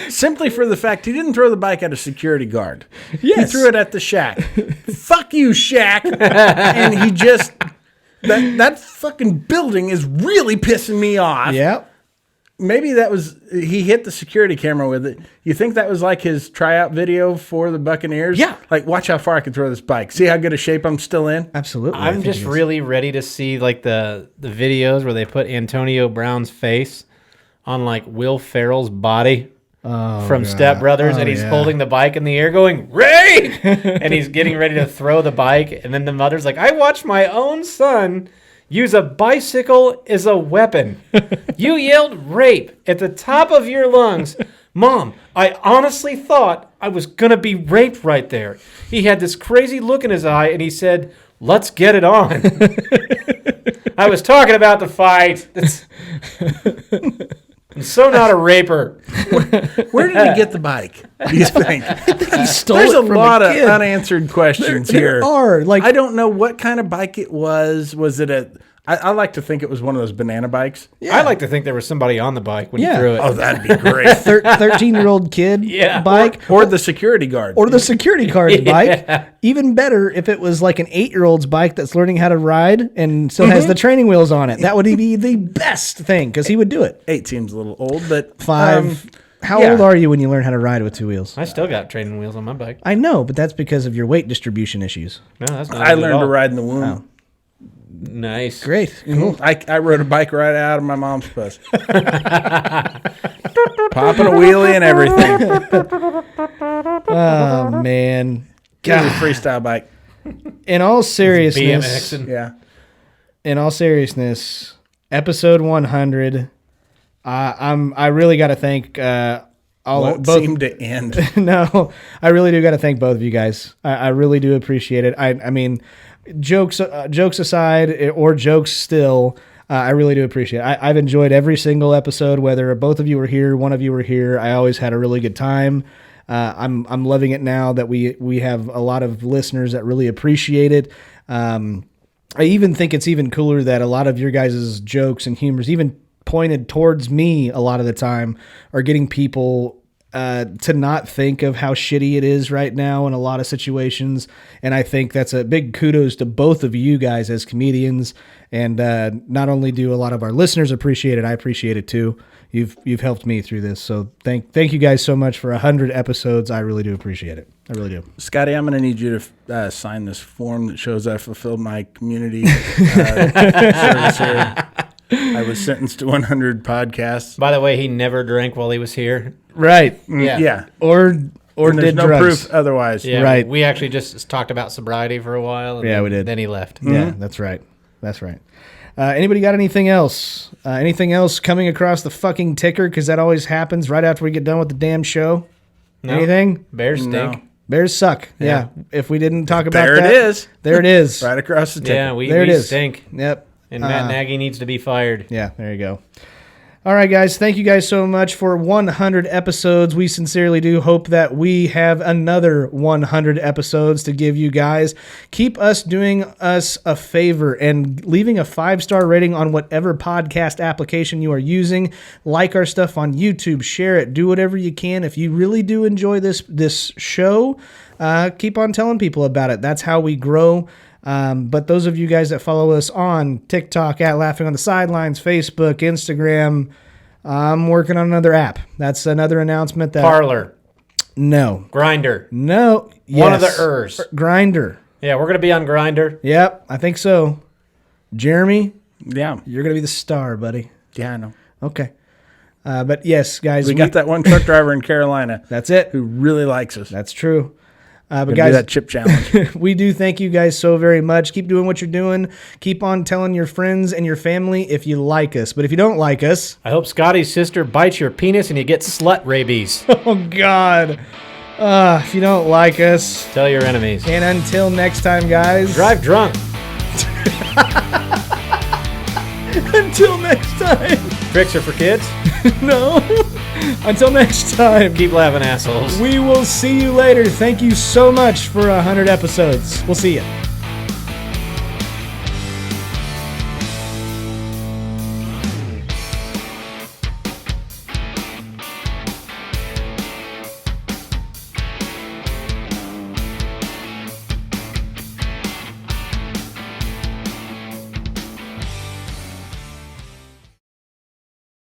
Simply for the fact he didn't throw the bike at a security guard. Yes. He threw it at the shack. Fuck you, shack. And he just... That fucking building is really pissing me off. Yep. Maybe that was... He hit the security camera with it. You think that was like his tryout video for the Buccaneers? Yeah. Like, watch how far I can throw this bike. See how good a shape I'm still in? Absolutely. I I'm think just it is. really ready to see, like, the videos where they put Antonio Brown's face on, like, Will Ferrell's body. From Step Brothers, and he's holding the bike in the air going, rape! And he's getting ready to throw the bike, and then the mother's like, I watched my own son use a bicycle as a weapon. You yelled rape at the top of your lungs. Mom, I honestly thought I was going to be raped right there. He had this crazy look in his eye, and he said, let's get it on. I was talking about the fight. So not a raper. Where did he get the bike? Do you think? He stole There's it a from lot a of kid. unanswered questions There here. are, like- I don't know what kind of bike it was. Was it a? I like to think it was one of those banana bikes. I like to think there was somebody on the bike when Yeah. you threw it. Oh, that'd be great. 13-year-old kid Yeah. bike. Or the security guard. Or the security guard's bike. Even better if it was like an 8-year-old's bike that's learning how to ride and still has the training wheels on it. That would be the best thing because he would do it. 8 seems a little old, but 5. How yeah. old are you when you learn how to ride with 2 wheels? I still got training wheels on my bike. I know, but that's because of your weight distribution issues. No, that's not. I it at learned to all. ride in the womb. Nice. Great. Cool. I rode a bike right out of my mom's puss. Popping a wheelie and everything. Oh, man. It was a freestyle bike. In all seriousness, BMXing. Yeah. in all seriousness, episode 100, I really got to thank Won't both. seem to end. No, I really do got to thank both of you guys. I really do appreciate it. I mean, jokes aside, or jokes still, I really do appreciate it. I've enjoyed every single episode, whether both of you were here, one of you were here. I always had a really good time. I'm loving it now that we have a lot of listeners that really appreciate it. I even think it's even cooler that a lot of your guys' jokes and humors, even pointed towards me a lot of the time, are getting people to not think of how shitty it is right now in a lot of situations. And I think that's a big kudos to both of you guys as comedians. And not only do a lot of our listeners appreciate it, I appreciate it too. You've helped me through this. So thank you guys so much for 100 episodes. I really do appreciate it. I really do. Scotty, I'm going to need you to sign this form that shows I fulfilled my community service here. I was sentenced to 100 podcasts. By the way, he never drank while he was here. Right. Yeah. Or And there's did no drugs. proof otherwise. Yeah, Right. We actually just talked about sobriety for a while. And Yeah, then, we did. Then he left. Yeah, that's right. That's right. Anybody got anything else? Anything else coming across the fucking ticker? Because that always happens right after we get done with the damn show. No? Anything? Bears stink. No. Bears suck. Yeah. If we didn't talk about There that. it is. There it is. Right across the ticket. Yeah, we There it is. stink. Yep. And Matt Nagy needs to be fired. Yeah, there you go. All right, guys. Thank you guys so much for 100 episodes. We sincerely do hope that we have another 100 episodes to give you guys. Keep us doing us a favor and leaving a 5-star rating on whatever podcast application you are using. Like our stuff on YouTube. Share it. Do whatever you can. If you really do enjoy this show, keep on telling people about it. That's how we grow. But those of you guys that follow us on TikTok at Laughing on the Sidelines, Facebook, Instagram, I'm working on another app. That's another announcement that... Parlor. No. Grinder. No. One of the Yes. ers. Grinder. Yeah, we're going to be on Grinder. Yep, I think so. Jeremy, Yeah. you're going to be the star, buddy. Yeah, I know. Okay. But yes, guys, We got that one truck driver in Carolina that's it. who really likes us. That's true. But Gonna guys, do that chip challenge. we do thank you guys so very much. Keep doing what you're doing. Keep on telling your friends and your family if you like us. But if you don't like us, I hope Scotty's sister bites your penis and you get slut rabies. oh God, if you don't like us, Tell your enemies. and until next time, guys. Drive drunk. Until next time. Tricks are for kids. No. Until next time. Keep laughing, assholes. We will see you later. Thank you so much for 100 episodes. We'll see you.